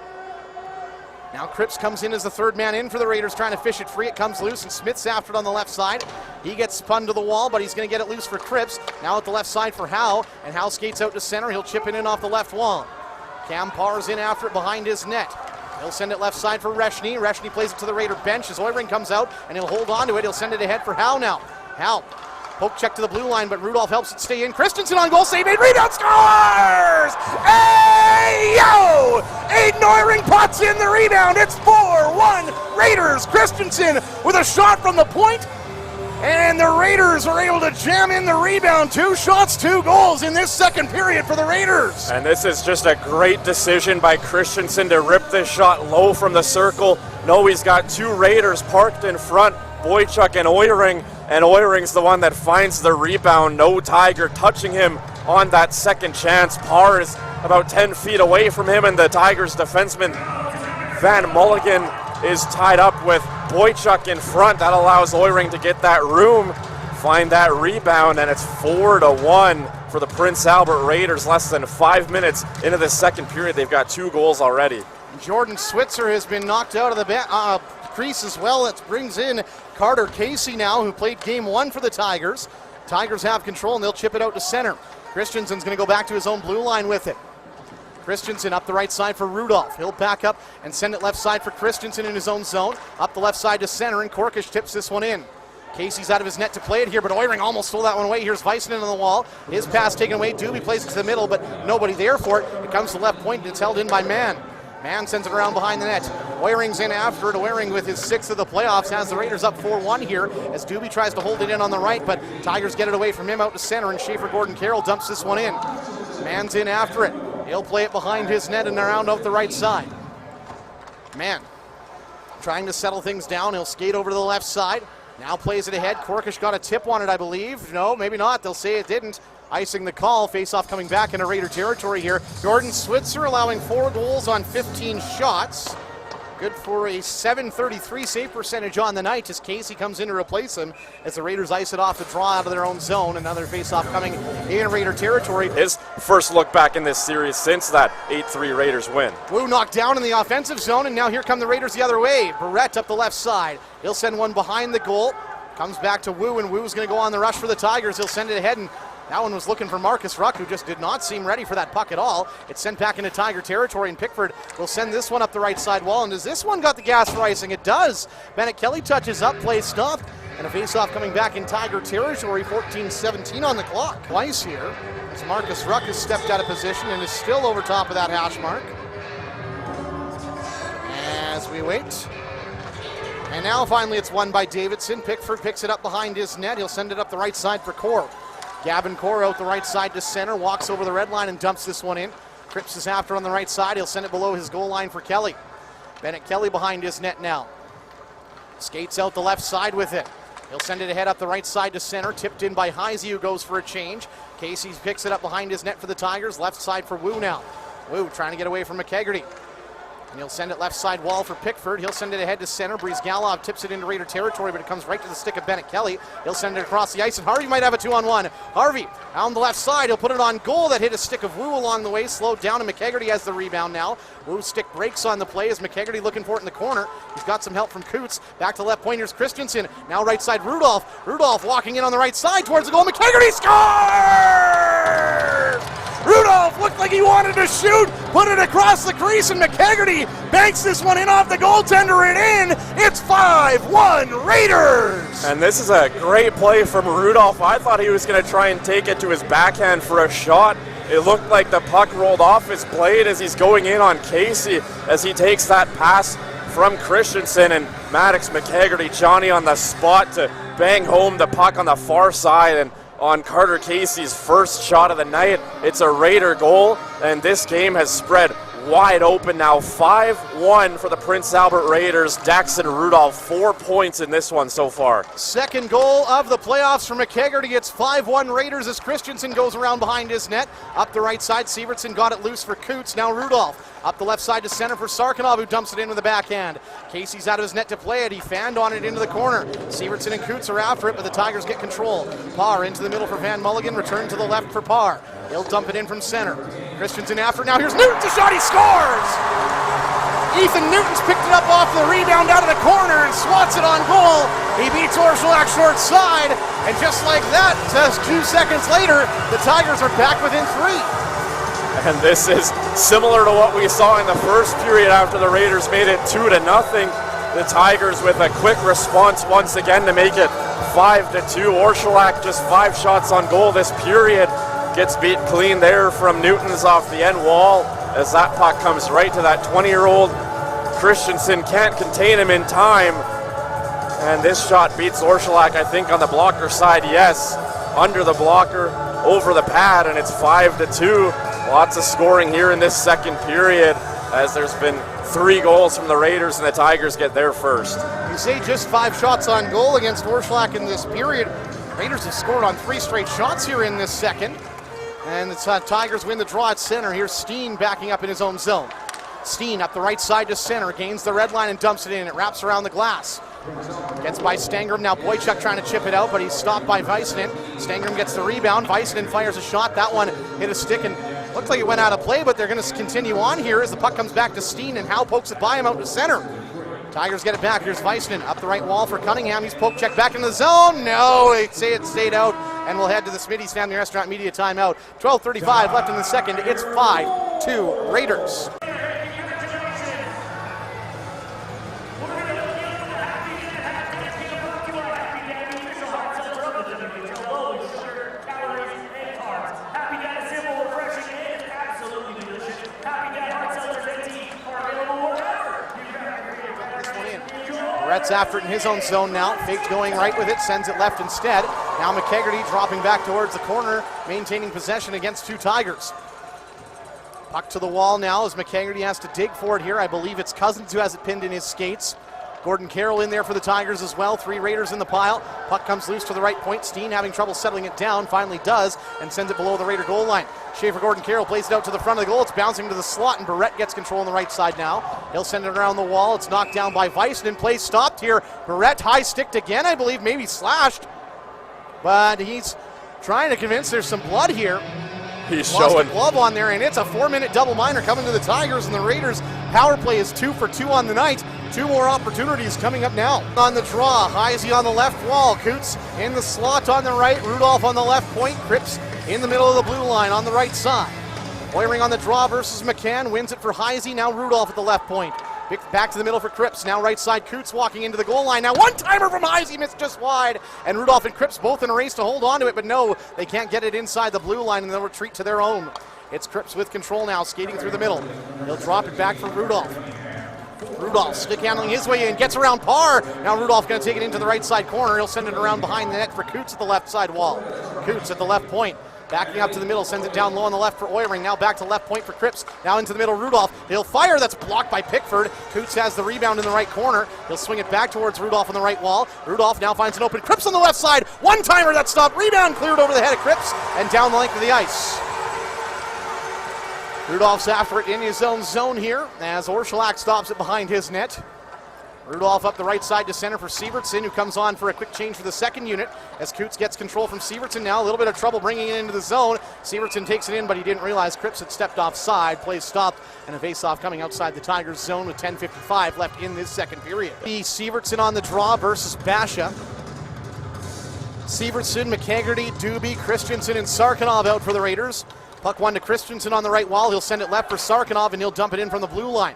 Now Cripps comes in as the third man in for the Raiders, trying to fish it free. It comes loose, and Smith's after it on the left side. He gets spun to the wall, but he's going to get it loose for Cripps. Now at the left side for Howe, and Howe skates out to center. He'll chip it in off the left wall. Cam Parr's in after it behind his net. He'll send it left side for Reshny. Reshny plays it to the Raider bench as Oiring comes out, and he'll hold on to it. He'll send it ahead for Howe now. Howe, poke check to the blue line, but Rudolph helps it stay in. Christensen on goal, save made, rebound, scores! Hey, yo! Aiden Oiring pots in the rebound. It's 4-1 Raiders. Christensen with a shot from the point, and the Raiders are able to jam in the rebound. 2 shots, 2 goals in this second period for the Raiders. And this is just a great decision by Christensen to rip this shot low from the circle. No, he's got 2 Raiders parked in front, Boychuk and Oiring, and Oiring's the one that finds the rebound. No Tiger touching him on that second chance. Parr is about 10 feet away from him, and the Tigers defenseman Van Mulligan is tied up with Boychuk in front. That allows Oiring to get that room, find that rebound, and it's 4-1 for the Prince Albert Raiders. Less than 5 minutes into the second period, they've got 2 goals already. Jordan Switzer has been knocked out of the crease as well. It brings in Carter Casey now, who played game 1 for the Tigers. Tigers have control, and they'll chip it out to center. Christensen's going to go back to his own blue line with it. Christensen up the right side for Rudolph. He'll back up and send it left side for Christensen in his own zone. Up the left side to center, and Korkish tips this one in. Casey's out of his net to play it here, but Oiring almost stole that one away. Here's Weissman on the wall. His pass taken away. Doobie plays it to the middle, but nobody there for it. It comes to left point, and it's held in by Mann. Mann sends it around behind the net. Oiring's in after it. Oiring with his 6th of the playoffs has the Raiders up 4-1 here as Doobie tries to hold it in on the right, but Tigers get it away from him out to center, and Schaefer Gordon Carroll dumps this one in. Mann's in after it. He'll play it behind his net and around out the right side. Mann trying to settle things down. He'll skate over to the left side. Now plays it ahead. Korkish got a tip on it, I believe. No, maybe not. They'll say it didn't. Icing the call. Face-off coming back into Raider territory here. Jordan Switzer allowing 4 goals on 15 shots. Good for a .733 save percentage on the night as Casey comes in to replace him as the Raiders ice it off the draw out of their own zone. Another face-off coming in Raider territory. His first look back in this series since that 8-3 Raiders win. Wu knocked down in the offensive zone, and now here come the Raiders the other way. Barrett up the left side. He'll send one behind the goal. Comes back to Wu, and Wu's going to go on the rush for the Tigers. He'll send it ahead, and that one was looking for Marcus Ruck, who just did not seem ready for that puck at all. It's sent back into Tiger territory, and Pickford will send this one up the right side wall. And does this one got the gas for icing? It does. Bennett Kelly touches up, play stopped, and a face-off coming back in Tiger territory. 14-17 on the clock. Twice here as Marcus Ruck has stepped out of position and is still over top of that hash mark. As we wait. And now finally it's won by Davidson. Pickford picks it up behind his net. He'll send it up the right side for Core. Gavin Core out the right side to center, walks over the red line and dumps this one in. Cripps is after on the right side. He'll send it below his goal line for Kelly. Bennett Kelly behind his net now. Skates out the left side with it. He'll send it ahead up the right side to center. Tipped in by Heisey, who goes for a change. Casey picks it up behind his net for the Tigers. Left side for Wu now. Wu trying to get away from McKegarty. And he'll send it left side wall for Pickford. He'll send it ahead to center. Breeze Galov tips it into Raider territory, but it comes right to the stick of Bennett Kelly. He'll send it across the ice, and Harvey might have a 2-on-1. Harvey on the left side. He'll put it on goal. That hit a stick of Wu along the way. Slowed down, and McKegarty has the rebound now. Wu's stick breaks on the play as McKegarty looking for it in the corner. He's got some help from Coots. Back to left point. Here's Christensen. Now right side Rudolph. Rudolph walking in on the right side towards the goal. McKegarty scores! Rudolph looked like he wanted to shoot, put it across the crease, and McKegarty banks this one in off the goaltender and in. It's 5-1 Raiders! And this is a great play from Rudolph. I thought he was going to try and take it to his backhand for a shot. It looked like the puck rolled off his blade as he's going in on Casey as he takes that pass from Christensen, and Maddox McKegarty, Johnny on the spot to bang home the puck on the far side, and on Carter Casey's first shot of the night. It's a Raider goal, and this game has spread wide open now. 5-1 for the Prince Albert Raiders. Daxon Rudolph, 4 points in this one so far. Second goal of the playoffs for McKegarty. It's 5-1 Raiders as Christensen goes around behind his net. Up the right side, Sievertson got it loose for Coots. Now Rudolph. Up the left side to center for Sarkinov, who dumps it in with the backhand. Casey's out of his net to play it. He fanned on it into the corner. Sievertson and Coots are after it, but the Tigers get control. Parr into the middle for Van Mulligan. Return to the left for Parr. He'll dump it in from center. Christensen after it. Now here's Newton's a shot. He scores! Ethan Newton's picked it up off the rebound out of the corner and swats it on goal. He beats Orszalak short side, and just like that, just 2 seconds later, the Tigers are back within 3. And this is similar to what we saw in the first period after the Raiders made it 2-0. The Tigers with a quick response once again to make it 5-2. Orszalak just 5 shots on goal this period. Gets beat clean there from Newton's off the end wall as that puck comes right to that 20-year-old. Christensen can't contain him in time. And this shot beats Orszalak, I think, on the blocker side. Yes, under the blocker, over the pad, and it's 5-2. Lots of scoring here in this second period as there's been 3 goals from the Raiders and the Tigers get their first. You say just 5 shots on goal against Orszalak in this period. Raiders have scored on 3 straight shots here in this second. And the Tigers win the draw at center. Here's Steen backing up in his own zone. Steen up the right side to center, gains the red line and dumps it in. It wraps around the glass. Gets by Stangrum. Now Boychuk trying to chip it out, but he's stopped by Weissman. Stangrum gets the rebound. Weissman fires a shot. That one hit a stick and looked like it went out of play, but they're going to continue on here as the puck comes back to Steen, and Howe pokes it by him out to center. Tigers get it back. Here's Weissman up the right wall for Cunningham. He's poke check back into the zone. No, they say it stayed out, and we'll head to the Smitty's Family Restaurant media timeout. 12:35 left in the second. It's 5-2 Raiders. Brett's after it in his own zone now. Faked going right with it, sends it left instead. Now McKegarty dropping back towards the corner, maintaining possession against 2 Tigers. Puck to the wall now as McKegarty has to dig for it here. I believe it's Cousins who has it pinned in his skates. Gordon Carroll in there for the Tigers as well. 3 Raiders in the pile. Puck comes loose to the right point. Steen having trouble settling it down. Finally does and sends it below the Raider goal line. Schaefer Gordon Carroll plays it out to the front of the goal. It's bouncing to the slot, and Barrett gets control on the right side now. He'll send it around the wall. It's knocked down by Weissman. Play stopped here. Barrett high sticked again, I believe, maybe slashed. But he's trying to convince there's some blood here. He's Lost showing a glove on there, and it's a 4-minute double minor coming to the Tigers, and the Raiders' power play is 2 for 2 on the night. 2 more opportunities coming up now. On the draw, Heisey on the left wall, Coots in the slot on the right, Rudolph on the left point, Cripps in the middle of the blue line on the right side. Oiring on the draw versus McCann, wins it for Heisey, now Rudolph at the left point. Back to the middle for Cripps. Now right side, Coots walking into the goal line. Now one-timer from Heisey, missed just wide. And Rudolph and Cripps both in a race to hold on to it, but no, they can't get it inside the blue line, and they'll retreat to their own. It's Cripps with control now, skating through the middle. He'll drop it back for Rudolph. Rudolph stick handling his way in, gets around Parr. Now Rudolph going to take it into the right side corner. He'll send it around behind the net for Coots at the left side wall. Coots at the left point. Backing up to the middle, sends it down low on the left for Oiring. Now back to left point for Cripps. Now into the middle, Rudolph. He'll fire. That's blocked by Pickford. Coots has the rebound in the right corner. He'll swing it back towards Rudolph on the right wall. Rudolph now finds an open Cripps on the left side. One-timer that stopped. Rebound cleared over the head of Cripps and down the length of the ice. Rudolph's after it in his own zone here as Orszalak stops it behind his net. Rudolph up the right side to center for Sievertson, who comes on for a quick change for the second unit as Coots gets control from Sievertson now. A little bit of trouble bringing it into the zone. Sievertson takes it in, but he didn't realize Cripps had stepped offside. Play stopped, and a face-off coming outside the Tigers' zone with 10:55 left in this second period. Sievertson on the draw versus Basha. Sievertson, McHaggerty, Doobie, Christensen, and Sarkinov out for the Raiders. Puck one to Christensen on the right wall. He'll send it left for Sarkinov, and he'll dump it in from the blue line.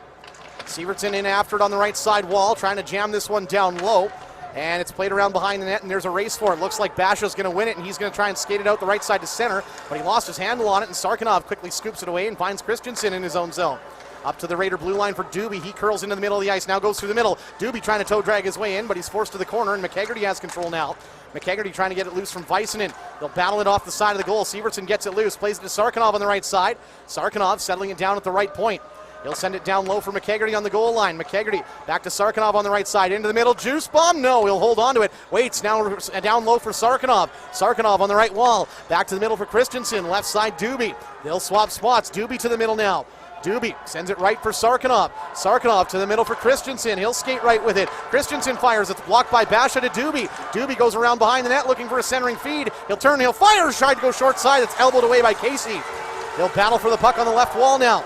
Sievertson in after it on the right side wall, trying to jam this one down low. And it's played around behind the net, and there's a race for it. Looks like Basha's going to win it, and he's going to try and skate it out the right side to center. But he lost his handle on it, and Sarkinov quickly scoops it away and finds Christensen in his own zone. Up to the Raider blue line for Doobie. He curls into the middle of the ice, now goes through the middle. Doobie trying to toe drag his way in, but he's forced to the corner, and McHaggerty has control now. McHaggerty trying to get it loose from Väisänen. They'll battle it off the side of the goal. Sievertson gets it loose, plays it to Sarkinov on the right side. Sarkinov settling it down at the right point. He'll send it down low for McHaggerty on the goal line. McHaggerty back to Sarkinov on the right side. Into the middle. Juice bomb. No, he'll hold on to it. Waits now down low for Sarkinov. Sarkinov on the right wall. Back to the middle for Christensen. Left side Doobie. They'll swap spots. Doobie to the middle now. Doobie sends it right for Sarkinov. Sarkinov to the middle for Christensen. He'll skate right with it. Christensen fires. It's blocked by Basha to Doobie. Doobie goes around behind the net looking for a centering feed. He'll turn. He'll fire. Tried to go short side. It's elbowed away by Casey. They'll battle for the puck on the left wall now.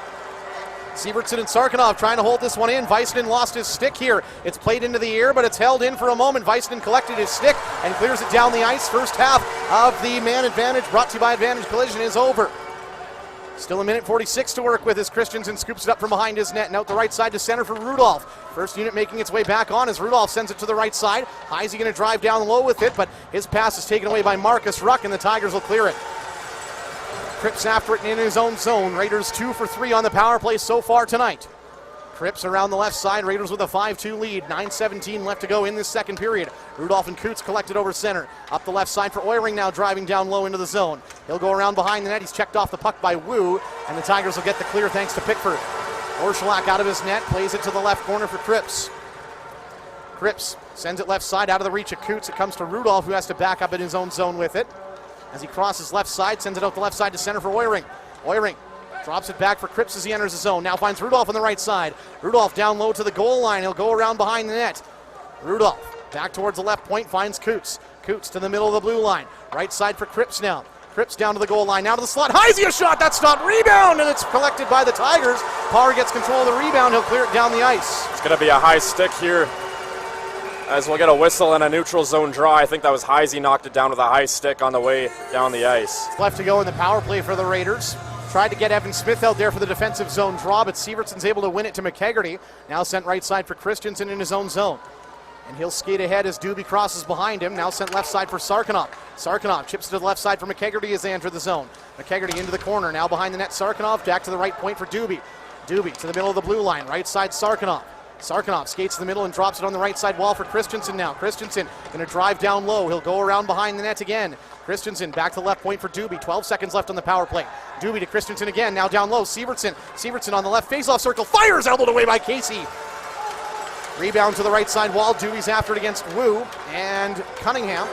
Sievertson and Sarkinov trying to hold this one in. Väisänen lost his stick here. It's played into the air, but it's held in for a moment. Väisänen collected his stick and clears it down the ice. First half of the man advantage, brought to you by Advantage Collision, is over. Still a minute 46 to work with as Christensen scoops it up from behind his net and out the right side to center for Rudolph. First unit making its way back on as Rudolph sends it to the right side. Heisey going to drive down low with it, but his pass is taken away by Marcus Ruck, and the Tigers will clear it. Cripps after it in his own zone. Raiders 2 for 3 on the power play so far tonight. Cripps around the left side. Raiders with a 5-2 lead. 9:17 left to go in this second period. Rudolph and Coots collected over center. Up the left side for Oiring now, driving down low into the zone. He'll go around behind the net. He's checked off the puck by Wu, and the Tigers will get the clear thanks to Pickford. Orszalak out of his net, plays it to the left corner for Cripps. Cripps sends it left side out of the reach of Coots. It comes to Rudolph, who has to back up in his own zone with it. As he crosses left side, sends it out the left side to center for Oiring. Oiring drops it back for Cripps as he enters the zone. Now finds Rudolph on the right side. Rudolph down low to the goal line. He'll go around behind the net. Rudolph back towards the left point, finds Coots. Coots to the middle of the blue line. Right side for Cripps now. Cripps down to the goal line, now to the slot. Heisey a shot, that stopped. Rebound, and it's collected by the Tigers. Parr gets control of the rebound. He'll clear it down the ice. It's going to be a high stick here as we'll get a whistle and a neutral zone draw. I think that was Heisey knocked it down with a high stick on the way down the ice. Left to go in the power play for the Raiders. Tried to get Evan Smith out there for the defensive zone draw, but Sievertson's able to win it to McHaggerty. Now sent right side for Christensen in his own zone. And he'll skate ahead as Doobie crosses behind him. Now sent left side for Sarkinov. Sarkinov chips to the left side for McHaggerty as they enter the zone. McHaggerty into the corner. Now behind the net, Sarkinov. Back to the right point for Doobie. Doobie to the middle of the blue line. Right side, Sarkinov. Sarkinov skates to the middle and drops it on the right side wall for Christensen now. Christensen going to drive down low. He'll go around behind the net again. Christensen back to the left point for Doobie. 12 seconds left on the power play. Doobie to Christensen again. Now down low. Sievertson. Sievertson on the left face-off circle. Fires, elbowed away by Casey. Rebound to the right side wall. Doobie's after it against Wu and Cunningham.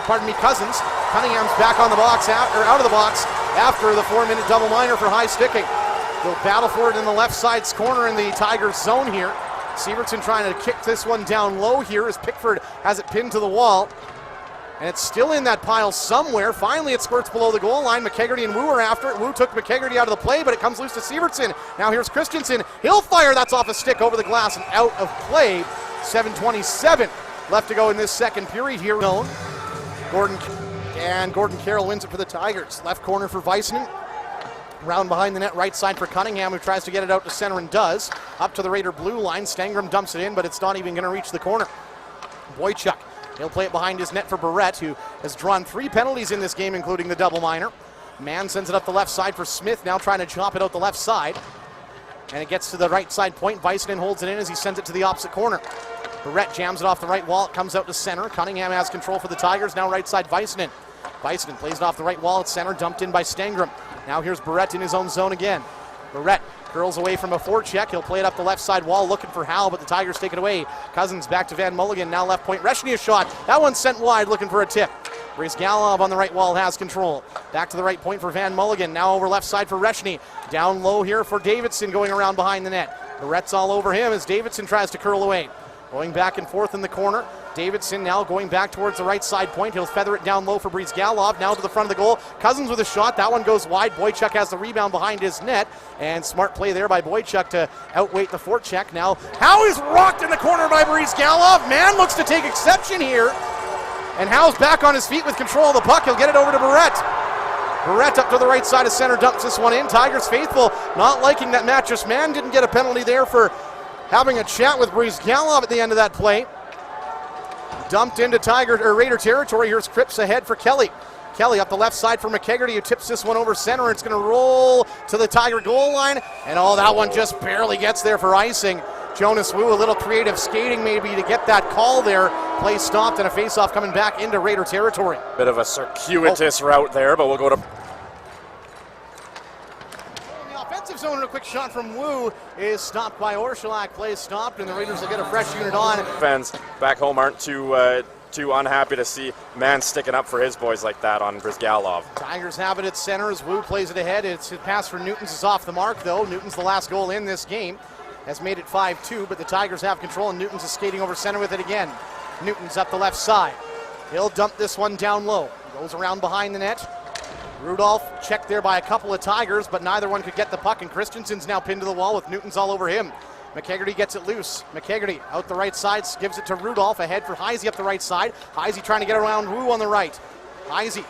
Pardon me, Cousins. Cunningham's back on the box, out of the box after the 4-minute double minor for high sticking. They'll battle for it in the left side's corner in the Tigers zone here. Sievertson trying to kick this one down low here as Pickford has it pinned to the wall. And it's still in that pile somewhere. Finally, it squirts below the goal line. McHaggerty and Wu are after it. Wu took McHaggerty out of the play, but it comes loose to Sievertson. Now here's Christensen. He'll fire. That's off a stick over the glass and out of play. 7:27 left to go in this second period here. Gordon Carroll wins it for the Tigers. Left corner for Väisänen. Round behind the net, right side for Cunningham, who tries to get it out to center and does. Up to the Raider blue line. Stangram dumps it in, but it's not even going to reach the corner. Boychuk, he'll play it behind his net for Barrett, who has drawn 3 penalties in this game, including the double minor. Mann sends it up the left side for Smith, now trying to chop it out the left side. and it gets to the right side point. Väisänen holds it in as he sends it to the opposite corner. Barrett jams it off the right wall. It comes out to center. Cunningham has control for the Tigers. Now right side, Väisänen. Väisänen plays it off the right wall at center, dumped in by Stengram. Now here's Barrett in his own zone again. Barrett curls away from a forecheck. He'll play it up the left side wall looking for Hal, but the Tigers take it away. Cousins back to Van Mulligan. Now left point. Reshny a shot. That one's sent wide looking for a tip. Bryzgalov on the right wall has control. Back to the right point for Van Mulligan. Now over left side for Reshny. Down low here for Davidson going around behind the net. Barrett's all over him as Davidson tries to curl away. Going back and forth in the corner. Davidson now going back towards the right side point. He'll feather it down low for Bryzgalov. Now to the front of the goal. Cousins with a shot. That one goes wide. Boychuk has the rebound behind his net. And smart play there by Boychuk to outweight the forecheck. Now Howe is rocked in the corner by Bryzgalov. Man looks to take exception here. And Howe's back on his feet with control of the puck. He'll get it over to Barrett. Barrett up to the right side of center, dumps this one in. Tigers faithful not liking that Mattress Man didn't get a penalty there for having a chat with Bryzgalov at the end of that play. Dumped into Raider territory. Here's Cripps ahead for Kelly. Kelly up the left side for McKegarty, who tips this one over center. It's going to roll to the Tiger goal line. And that one just barely gets there for icing. Jonas Wu, a little creative skating maybe to get that call there. Play stopped and a face-off coming back into Raider territory. Bit of a circuitous route there, but we'll go to... In the offensive zone, and a quick shot from Wu is stopped by Orshilak. Play stopped, and the Raiders will get a fresh unit on. Fans back home aren't too unhappy to see man sticking up for his boys like that on Bryzgalov. Tigers have it at center as Wu plays it ahead. It's a pass for Newtons is off the mark, though. Newtons, the last goal in this game, has made it 5-2, but the Tigers have control, and Newtons is skating over center with it again. Newtons up the left side. He'll dump this one down low. Goes around behind the net. Rudolph checked there by a couple of Tigers, but neither one could get the puck, and Christensen's now pinned to the wall with Newtons all over him. McKegarty gets it loose. McKegarty out the right side, gives it to Rudolph, ahead for Heisey up the right side. Heisey trying to get around Wu on the right. Heisey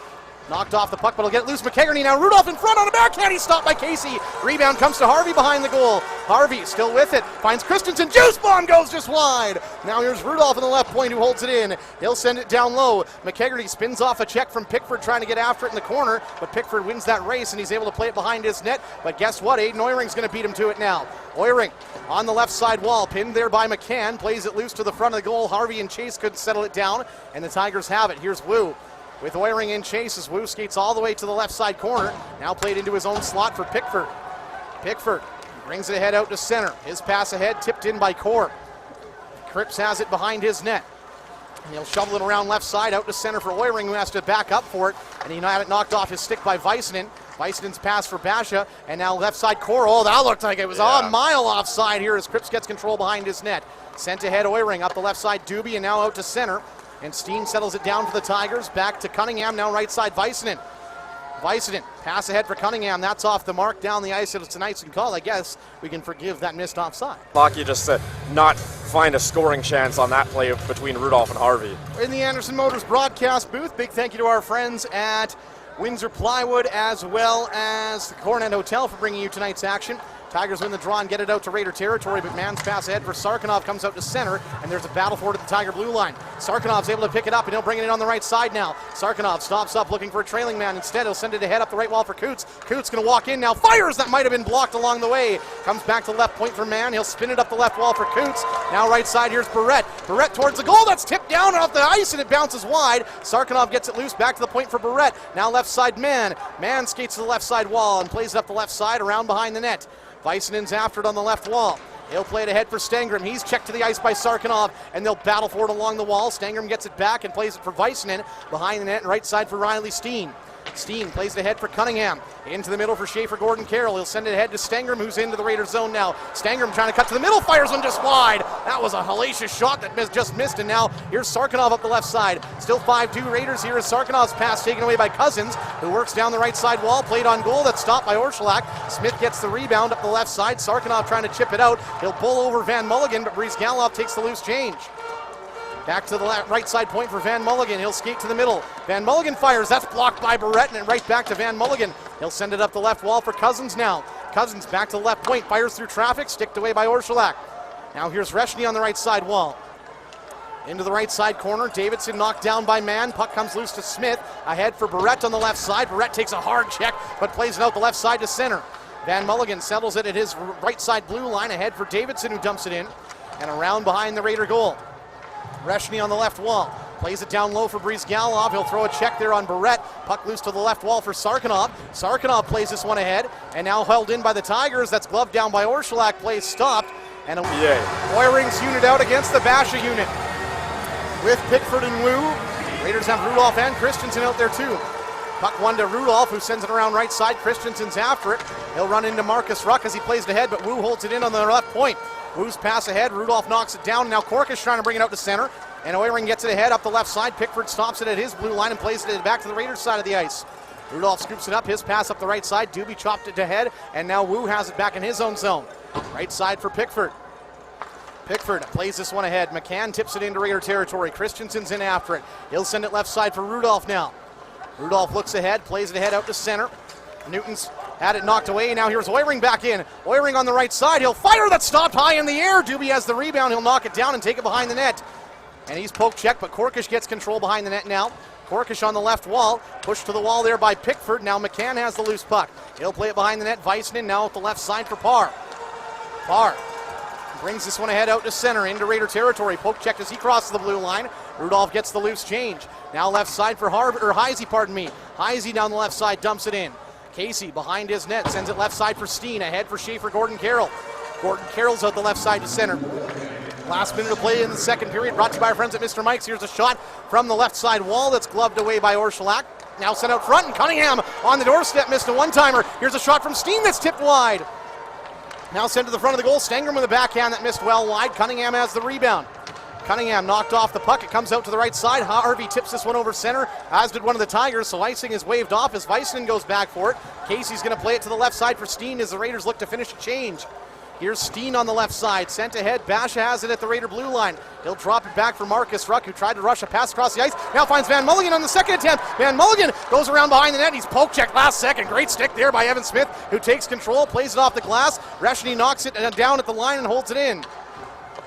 knocked off the puck, but he'll get it loose. McKegarty now. Rudolph in front on a backhand. He's stopped by Casey. Rebound comes to Harvey behind the goal. Harvey still with it. Finds Christensen. Juice bomb goes just wide. Now here's Rudolph in the left point who holds it in. He'll send it down low. McKegarty spins off a check from Pickford trying to get after it in the corner, but Pickford wins that race and he's able to play it behind his net. But guess what? Aiden Oiring's going to beat him to it now. Oiring on the left side wall, pinned there by McCann. Plays it loose to the front of the goal. Harvey and Chase couldn't settle it down, and the Tigers have it. Here's Wu with Oiring in chase as Wu skates all the way to the left side corner. Now played into his own slot for Pickford. Pickford brings it ahead out to center. His pass ahead, tipped in by Core. Cripps has it behind his net. He'll shovel it around left side out to center for Oiring, who has to back up for it. And he had it knocked off his stick by Väisänen. Väisänen's pass for Basha, and now left side Core. Oh, that looked like it was a mile offside here as Cripps gets control behind his net. Sent ahead Oiring up the left side, Doobie, and now out to center. And Steen settles it down for the Tigers. Back to Cunningham, now right side Väisänen. Väisänen, pass ahead for Cunningham. That's off the mark down the ice. It's a nice call. I guess we can forgive that missed offside. Lucky just to not find a scoring chance on that play between Rudolph and Harvey. In the Anderson Motors broadcast booth, big thank you to our friends at Windsor Plywood as well as the Coronet Hotel for bringing you tonight's action. Tigers win the draw and get it out to Raider territory, but man's pass ahead for Sarkinov comes out to center, and there's a battle for it at the Tiger blue line. Sarkinov's able to pick it up, and he'll bring it in on the right side now. Sarkinov stops up looking for a trailing man. Instead, he'll send it ahead up the right wall for Coots. Coots going to walk in now, fires! That might have been blocked along the way. Comes back to left point for Mann. He'll spin it up the left wall for Coots. Now right side, here's Barrett. Barrett towards the goal. That's tipped down off the ice, and it bounces wide. Sarkinov gets it loose, back to the point for Barrett. Now left side, Mann. Mann skates to the left side wall and plays it up the left side around behind the net. Väisänen's after it on the left wall. He'll play it ahead for Stengram. He's checked to the ice by Sarkinov, and they'll battle for it along the wall. Stengram gets it back and plays it for Väisänen. Behind the net and right side for Riley Steen. Steen plays it ahead for Cunningham. Into the middle for Schaefer Gordon Carroll. He'll send it ahead to Stengram, who's into the Raiders zone now. Stengram trying to cut to the middle, fires one just wide. That was a hellacious shot that just missed, and now here's Sarkinov up the left side. Still 5-2 Raiders. Here is Sarkinov's pass taken away by Cousins, who works down the right side wall. Played on goal, that's stopped by Orshilak. Smith gets the rebound up the left side. Sarkinov trying to chip it out. He'll pull over Van Mulligan, but Bryzgalov takes the loose change. Back to the right side point for Van Mulligan. He'll skate to the middle. Van Mulligan fires. That's blocked by Barrett, and right back to Van Mulligan. He'll send it up the left wall for Cousins now. Cousins back to the left point. Fires through traffic. Sticked away by Orshilak. Now here's Reshny on the right side wall. Into the right side corner. Davidson knocked down by Mann. Puck comes loose to Smith. Ahead for Barrett on the left side. Barrett takes a hard check, but plays it out the left side to center. Van Mulligan settles it at his right side blue line, ahead for Davidson, who dumps it in, and around behind the Raider goal. Reshny on the left wall. Plays it down low for Brizgalov. He'll throw a check there on Barrett. Puck loose to the left wall for Sarkinov. Sarkinov plays this one ahead, and now held in by the Tigers. That's gloved down by Orshulak. Play stopped. And Oiring's unit out against the Basha unit. With Pickford and Wu. Raiders have Rudolph and Christensen out there too. Puck one to Rudolph, who sends it around right side. Christensen's after it. He'll run into Marcus Ruck as he plays it ahead, but Wu holds it in on the left point. Wu's pass ahead. Rudolph knocks it down. Now Korkish trying to bring it out to center. And Oiring gets it ahead up the left side. Pickford stops it at his blue line and plays it back to the Raiders side of the ice. Rudolph scoops it up. His pass up the right side. Doobie chopped it to head. And now Wu has it back in his own zone. Right side for Pickford. Pickford plays this one ahead. McCann tips it into Raider territory. Christensen's in after it. He'll send it left side for Rudolph now. Rudolph looks ahead, plays it ahead out to center. Newton's had it knocked away. Now here's Oiring back in. Oiring on the right side. He'll fire. That stopped high in the air. Doobie has the rebound. He'll knock it down and take it behind the net. And he's poke checked, but Korkish gets control behind the net now. Korkish on the left wall. Pushed to the wall there by Pickford. Now McCann has the loose puck. He'll play it behind the net. Weissman now at the left side for Parr. Parr brings this one ahead out to center into Raider territory. Poke checked as he crosses the blue line. Rudolph gets the loose change. Now left side for Heisey, Heisey down the left side dumps it in. Casey behind his net sends it left side for Steen. Ahead for Schaefer Gordon Carroll. Gordon Carroll's out the left side to center. Last minute of play in the second period, brought to you by our friends at Mr. Mike's. Here's a shot from the left side wall that's gloved away by Orshulak. Now sent out front, and Cunningham on the doorstep missed a one-timer. Here's a shot from Steen that's tipped wide. Now sent to the front of the goal. Stangrum with a backhand that missed well wide. Cunningham has the rebound. Cunningham knocked off the puck. It comes out to the right side. Harvey tips this one over center, as did one of the Tigers, so icing is waved off as Weissman goes back for it. Casey's going to play it to the left side for Steen as the Raiders look to finish a change. Here's Steen on the left side, sent ahead. Basha has it at the Raider blue line. He'll drop it back for Marcus Ruck, who tried to rush a pass across the ice. Now finds Van Mulligan on the second attempt. Van Mulligan goes around behind the net. He's poke checked last second. Great stick there by Evan Smith, who takes control, plays it off the glass. Reshny knocks it down at the line and holds it in.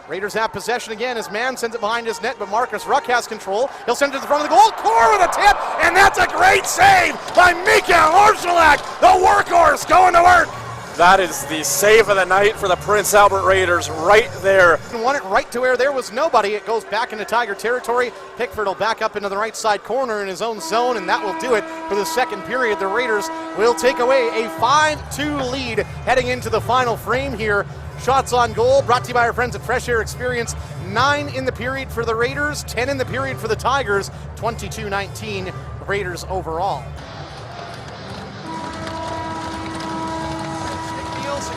Raiders have possession again as Mann sends it behind his net, but Marcus Ruck has control. He'll send it to the front of the goal. Core with a tip, and that's a great save by Mikael Orshulak, the workhorse going to work. That is the save of the night for the Prince Albert Raiders right there. Won it right to where there was nobody. It goes back into Tiger territory. Pickford will back up into the right side corner in his own zone, and that will do it for the second period. The Raiders will take away a 5-2 lead heading into the final frame here. Shots on goal brought to you by our friends at Fresh Air Experience. 9 in the period for the Raiders, 10 in the period for the Tigers, 22-19 Raiders overall.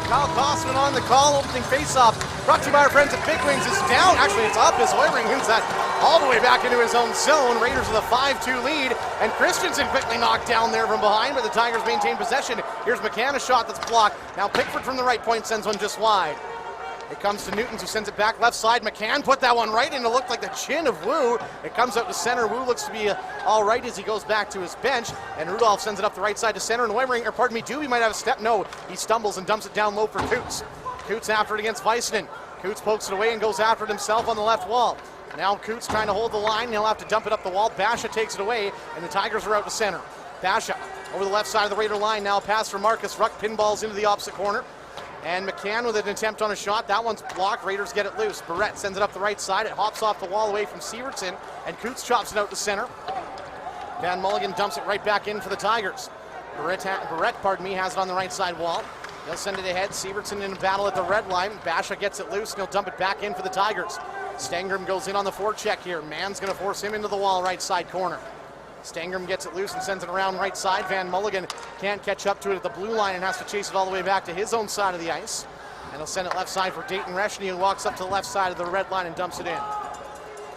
Kyle Kosman on the call, opening faceoff. Brought to you by our friends at Big Wings. Is down, actually it's up as Oiring wins that all the way back into his own zone. Raiders with a 5-2 lead, and Christensen quickly knocked down there from behind, but the Tigers maintain possession. Here's McCann, a shot that's blocked. Now Pickford from the right point sends one just wide. It comes to Newtons, who sends it back left side. McCann put that one right in. It looked like the chin of Wu. It comes out to center. Wu looks to be all right as he goes back to his bench. And Rudolph sends it up the right side to center. And Doobie might have a step. No, he stumbles and dumps it down low for Coots. Coots after it against Weissman. Coots pokes it away and goes after it himself on the left wall. Now Coots trying to hold the line. He'll have to dump it up the wall. Basha takes it away, and the Tigers are out to center. Basha over the left side of the Raider line. Now pass for Marcus Ruck. Pinballs into the opposite corner. And McCann with an attempt on a shot. That one's blocked. Raiders get it loose. Barrett sends it up the right side. It hops off the wall away from Sievertson, and Coots chops it out to center. Van Mulligan dumps it right back in for the Tigers. Barrett has it on the right side wall. He'll send it ahead. Sievertson in a battle at the red line. Basha gets it loose, and he'll dump it back in for the Tigers. Stangrum goes in on the forecheck here. Mann's going to force him into the wall right side corner. Stangrum gets it loose and sends it around right side. Van Mulligan can't catch up to it at the blue line and has to chase it all the way back to his own side of the ice. And he'll send it left side for Dayton Reshny, who walks up to the left side of the red line and dumps it in.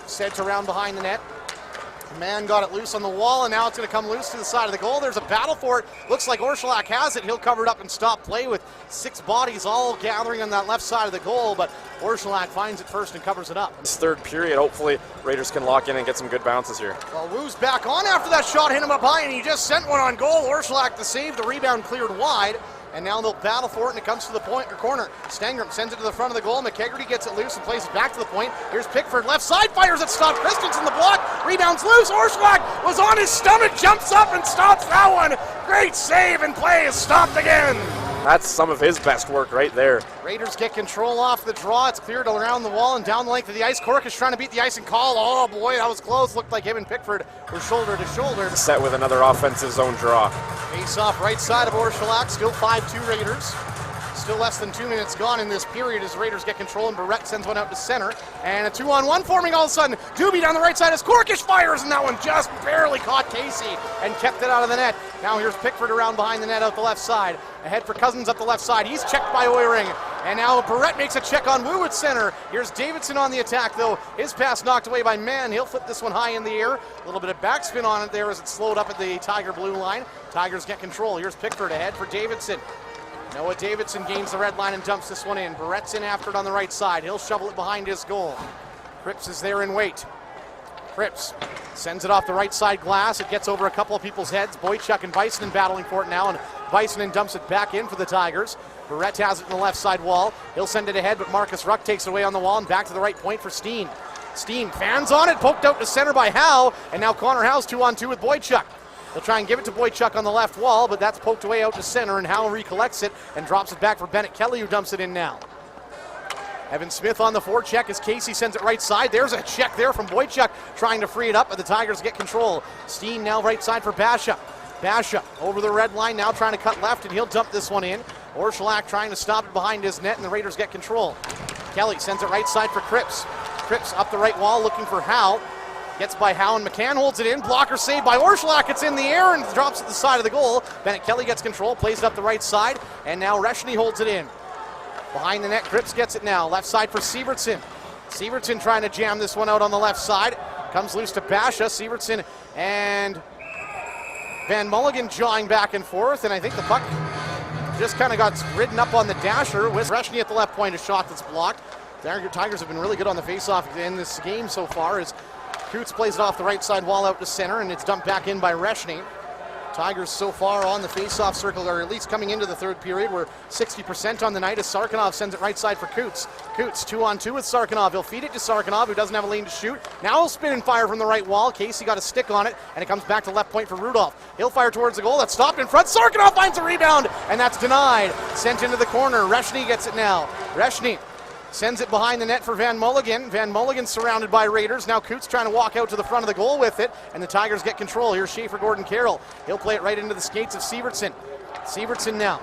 Sent around behind the net. Man got it loose on the wall, and now it's going to come loose to the side of the goal. There's a battle for it. Looks like Orshulak has it. He'll cover it up and stop play with 6 bodies all gathering on that left side of the goal, but Orshulak finds it first and covers it up. This third period, hopefully Raiders can lock in and get some good bounces here. Well, Wu's back on after that shot hit him up high, and he just sent one on goal. Orshulak the save, the rebound cleared wide. And now they'll battle for it, and it comes to the point or corner. Stangrum sends it to the front of the goal. McKegarty gets it loose and plays it back to the point. Here's Pickford, left side, fires it, stops. Christensen the block, rebounds loose. Orshulak was on his stomach, jumps up and stops that one. Great save, and play is stopped again. That's some of his best work right there. Raiders get control off the draw. It's cleared around the wall and down the length of the ice. Cork is trying to beat the icing call. Oh boy, that was close. Looked like him and Pickford were shoulder to shoulder. Set with another offensive zone draw. Face off right side of Orshalac. Still 5-2 Raiders. Still less than 2 minutes gone in this period as Raiders get control, and Barrett sends one out to center. And a 2-on-1 forming all of a sudden. Doobie down the right side as Corkish fires, and that one just barely caught Casey and kept it out of the net. Now here's Pickford around behind the net out the left side. Ahead for Cousins up the left side. He's checked by Oiring. And now Barrett makes a check on Wu at center. Here's Davidson on the attack, though. His pass knocked away by Mann. He'll flip this one high in the air. A little bit of backspin on it there as it slowed up at the Tiger blue line. Tigers get control. Here's Pickford ahead for Davidson. Noah Davidson gains the red line and dumps this one in. Barrett's in after it on the right side. He'll shovel it behind his goal. Cripps is there in wait. Cripps sends it off the right side glass. It gets over a couple of people's heads. Boychuk and Bison battling for it now, and Bison dumps it back in for the Tigers. Barrett has it in the left side wall. He'll send it ahead, but Marcus Ruck takes it away on the wall and back to the right point for Steen. Steen fans on it, poked out to center by Howe, and now Connor Howe's 2-on-2 with Boychuk. He'll try and give it to Boychuk on the left wall, but that's poked away out to center, and Howe recollects it and drops it back for Bennett Kelly, who dumps it in now. Evan Smith on the forecheck as Casey sends it right side. There's a check there from Boychuk trying to free it up, but the Tigers get control. Steen now right side for Basha. Basha over the red line now trying to cut left, and he'll dump this one in. Orshalac trying to stop it behind his net, and the Raiders get control. Kelly sends it right side for Cripps. Cripps up the right wall looking for Howe. Gets by Howe and McCann holds it in. Blocker saved by Orshalac. It's in the air and drops at the side of the goal. Bennett Kelly gets control, plays it up the right side, and now Reshny holds it in. Behind the net, Cripps gets it now. Left side for Sievertson. Sievertson trying to jam this one out on the left side. Comes loose to Basha. Sievertson and Van Mulligan jawing back and forth, and I think the puck just kind of got ridden up on the dasher with Reshny at the left point, a shot that's blocked. The Tigers have been really good on the faceoff in this game so far as Coots plays it off the right side wall out to center, and it's dumped back in by Reshny. Tigers so far on the face-off circle, or at least coming into the third period. We're 60% on the night as Sarkinov sends it right side for Coots. Coots 2-on-2 with Sarkinov. He'll feed it to Sarkinov, who doesn't have a lane to shoot. Now he'll spin and fire from the right wall. Casey got a stick on it, and it comes back to left point for Rudolph. He'll fire towards the goal. That's stopped in front. Sarkinov finds a rebound, and that's denied. Sent into the corner. Reshny gets it now. Reshny sends it behind the net for Van Mulligan. Van Mulligan surrounded by Raiders. Now Coots trying to walk out to the front of the goal with it, and the Tigers get control. Here's Schaefer Gordon Carroll. He'll play it right into the skates of Sievertson. Sievertson now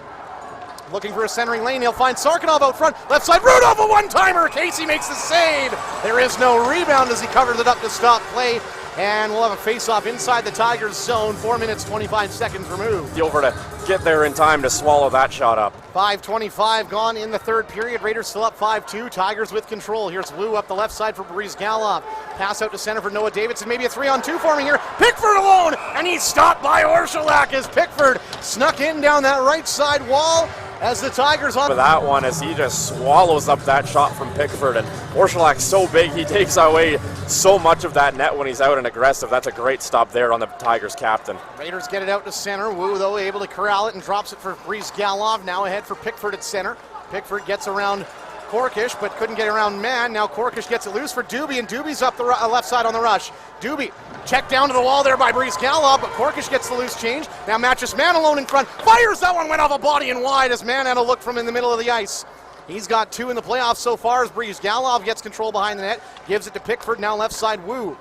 looking for a centering lane. He'll find Sarkinov out front. Left side, Rudolph, a one-timer. Casey makes the save. There is no rebound as he covers it up to stop play. And we'll have a face-off inside the Tigers' zone. 4 minutes, 25 seconds removed. Over to get there in time to swallow that shot up. 5:25 gone in the third period. Raiders still up 5-2. Tigers with control. Here's Wu up the left side for Boris Galov. Pass out to center for Noah Davidson. Maybe a 3-on-2 forming here. Pickford alone, and he's stopped by Orshalac as Pickford snuck in down that right side wall as the Tigers on. But that one, as he just swallows up that shot from Pickford, and Orshalac so big, he takes away so much of that net when he's out and aggressive. That's a great stop there on the Tigers captain. Raiders get it out to center. Wu, though, able to corral it and drops it for Boris Galov. Now ahead for Pickford at center. Pickford gets around Corkish, but couldn't get around Mann. Now Corkish gets it loose for Doobie, and Doobie's up the left side on the rush. Doobie checked down to the wall there by Boris Galov, but Corkish gets the loose change. Now Matches Mann alone in front. Fires! That one went off a body and wide as Mann had a look from in the middle of the ice. He's got 2 in the playoffs so far as Boris Galov gets control behind the net. Gives it to Pickford, now left side Wu.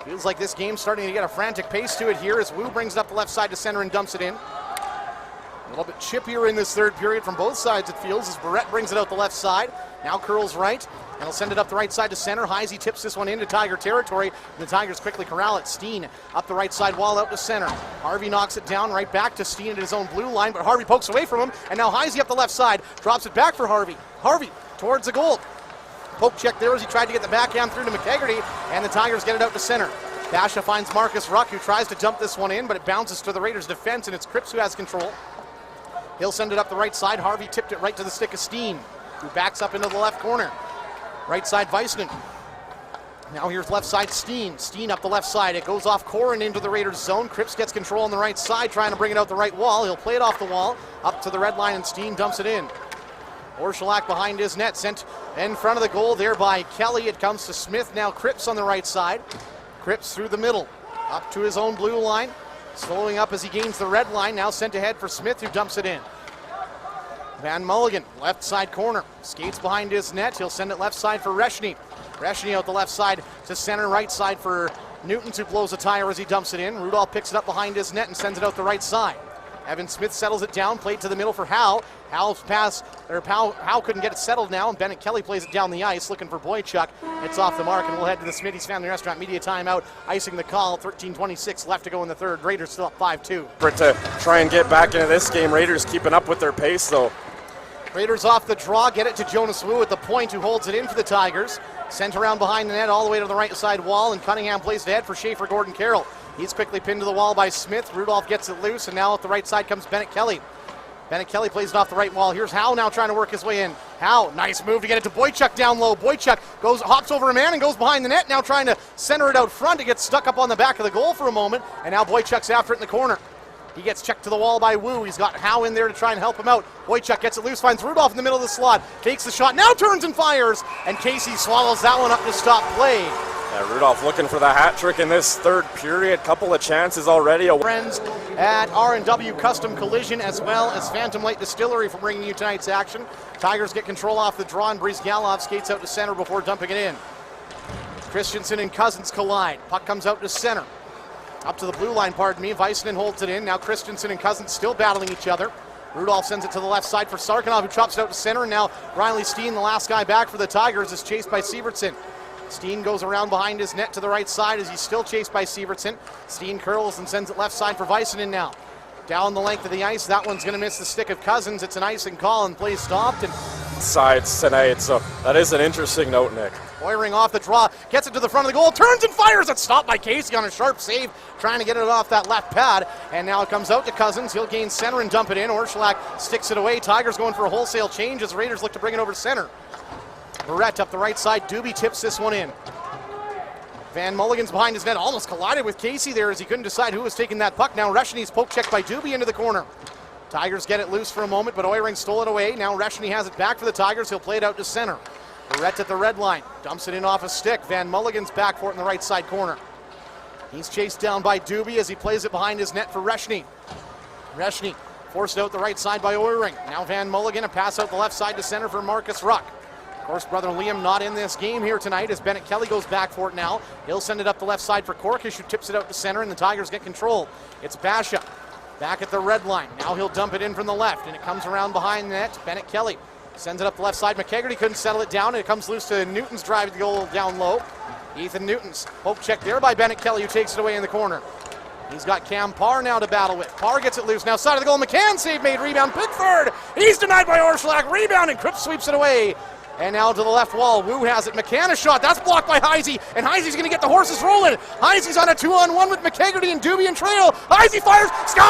Feels like this game's starting to get a frantic pace to it here as Wu brings it up the left side to center and dumps it in. A little bit chippier in this third period from both sides, it feels, as Barrett brings it out the left side. Now curls right, and he'll send it up the right side to center. Heisey tips this one into Tiger territory. The Tigers quickly corral it. Steen up the right side wall out to center. Harvey knocks it down right back to Steen at his own blue line, but Harvey pokes away from him, and now Heisey up the left side, drops it back for Harvey. Harvey towards the goal. Poke check there as he tried to get the backhand through to McKegarty, and the Tigers get it out to center. Basha finds Marcus Ruck, who tries to dump this one in, but it bounces to the Raiders' defense, and it's Cripps who has control. He'll send it up the right side. Harvey tipped it right to the stick of Steen, who backs up into the left corner. Right side, Weissman. Now here's left side, Steen. Steen up the left side. It goes off Corin into the Raiders' zone. Cripps gets control on the right side, trying to bring it out the right wall. He'll play it off the wall, up to the red line, and Steen dumps it in. Orshalac behind his net, sent in front of the goal there by Kelly. It comes to Smith. Now Cripps on the right side. Cripps through the middle, up to his own blue line. Slowing up as he gains the red line, now sent ahead for Smith, who dumps it in. Van Mulligan, left side corner. Skates behind his net. He'll send it left side for Reshny. Reshny out the left side to center, right side for Newtons, who blows a tire as he dumps it in. Rudolph picks it up behind his net and sends it out the right side. Evan Smith settles it down, played to the middle for Howe. Howe couldn't get it settled now, and Bennett Kelly plays it down the ice, looking for Boychuk. It's off the mark, and we'll head to the Smitty's Family Restaurant media timeout. Icing the call, 13:26 left to go in the third. Raiders still up 5-2. To try and get back into this game, Raiders keeping up with their pace, though. Raiders off the draw, get it to Jonas Wu at the point, who holds it in for the Tigers. Sent around behind the net all the way to the right side wall, and Cunningham plays it ahead for Schaefer Gordon Carroll. He's quickly pinned to the wall by Smith. Rudolph gets it loose, and now at the right side comes Bennett Kelly. Bennett Kelly plays it off the right wall. Here's Howe now trying to work his way in. Howe, nice move to get it to Boychuk down low. Boychuk hops over a man and goes behind the net, now trying to center it out front. It gets stuck up on the back of the goal for a moment, and now Boychuk's after it in the corner. He gets checked to the wall by Wu. He's got Howe in there to try and help him out. Boychuk gets it loose, finds Rudolph in the middle of the slot, takes the shot, now turns and fires, and Casey swallows that one up to stop play. Yeah, Rudolph looking for the hat trick in this third period. Couple of chances already. Friends at R&W Custom Collision, as well as Phantom Light Distillery, for bringing you tonight's action. Tigers get control off the draw, and Breeze Galov skates out to center before dumping it in. Christensen and Cousins collide. Puck comes out to center. Up to the blue line, pardon me. Väisänen holds it in. Now Christensen and Cousins still battling each other. Rudolph sends it to the left side for Sarkinov, who chops it out to center. And now Riley Steen, the last guy back for the Tigers, is chased by Sievertson. Steen goes around behind his net to the right side as he's still chased by Sievertson. Steen curls and sends it left side for Väisänen now. Down the length of the ice, that one's going to miss the stick of Cousins. It's an icing call, and play stopped. And sides tonight, so that is an interesting note, Nick. Boyring off the draw, gets it to the front of the goal, turns and fires. It's stopped by Casey on a sharp save, trying to get it off that left pad. And now it comes out to Cousins. He'll gain center and dump it in. Orszalak sticks it away. Tigers going for a wholesale change as Raiders look to bring it over to center. Barrett up the right side. Doobie tips this one in. Van Mulligan's behind his net, almost collided with Casey there as he couldn't decide who was taking that puck. Now Reshny's poke checked by Doobie into the corner. Tigers get it loose for a moment, but Oiring stole it away. Now Reshny has it back for the Tigers. He'll play it out to center. Barrett at the red line, dumps it in off a stick. Van Mulligan's back for it in the right side corner. He's chased down by Doobie as he plays it behind his net for Reshny. Reshny forced out the right side by Oiring. Now Van Mulligan, a pass out the left side to center for Marcus Ruck. Of course, brother Liam not in this game here tonight as Bennett Kelly goes back for it now. He'll send it up the left side for Korkish, who tips it out to center, and the Tigers get control. It's Basha back at the red line. Now he'll dump it in from the left, and it comes around behind the net. Bennett Kelly sends it up the left side. McKegarty couldn't settle it down, and it comes loose to Newton's drive to goal down low. Ethan Newton's poke check there by Bennett Kelly, who takes it away in the corner. He's got Cam Parr now to battle with. Parr gets it loose. Now side of the goal. McCann save made. Rebound. Pickford. He's denied by Orszalak. Rebound, and Cripps sweeps it away. And now to the left wall. Wu has it. McCann a shot. That's blocked by Heisey. And Heisey's going to get the horses rolling. Heisey's on a 2-on-1 with McKegarty and Doobie and Trail. Heisey fires. Scores!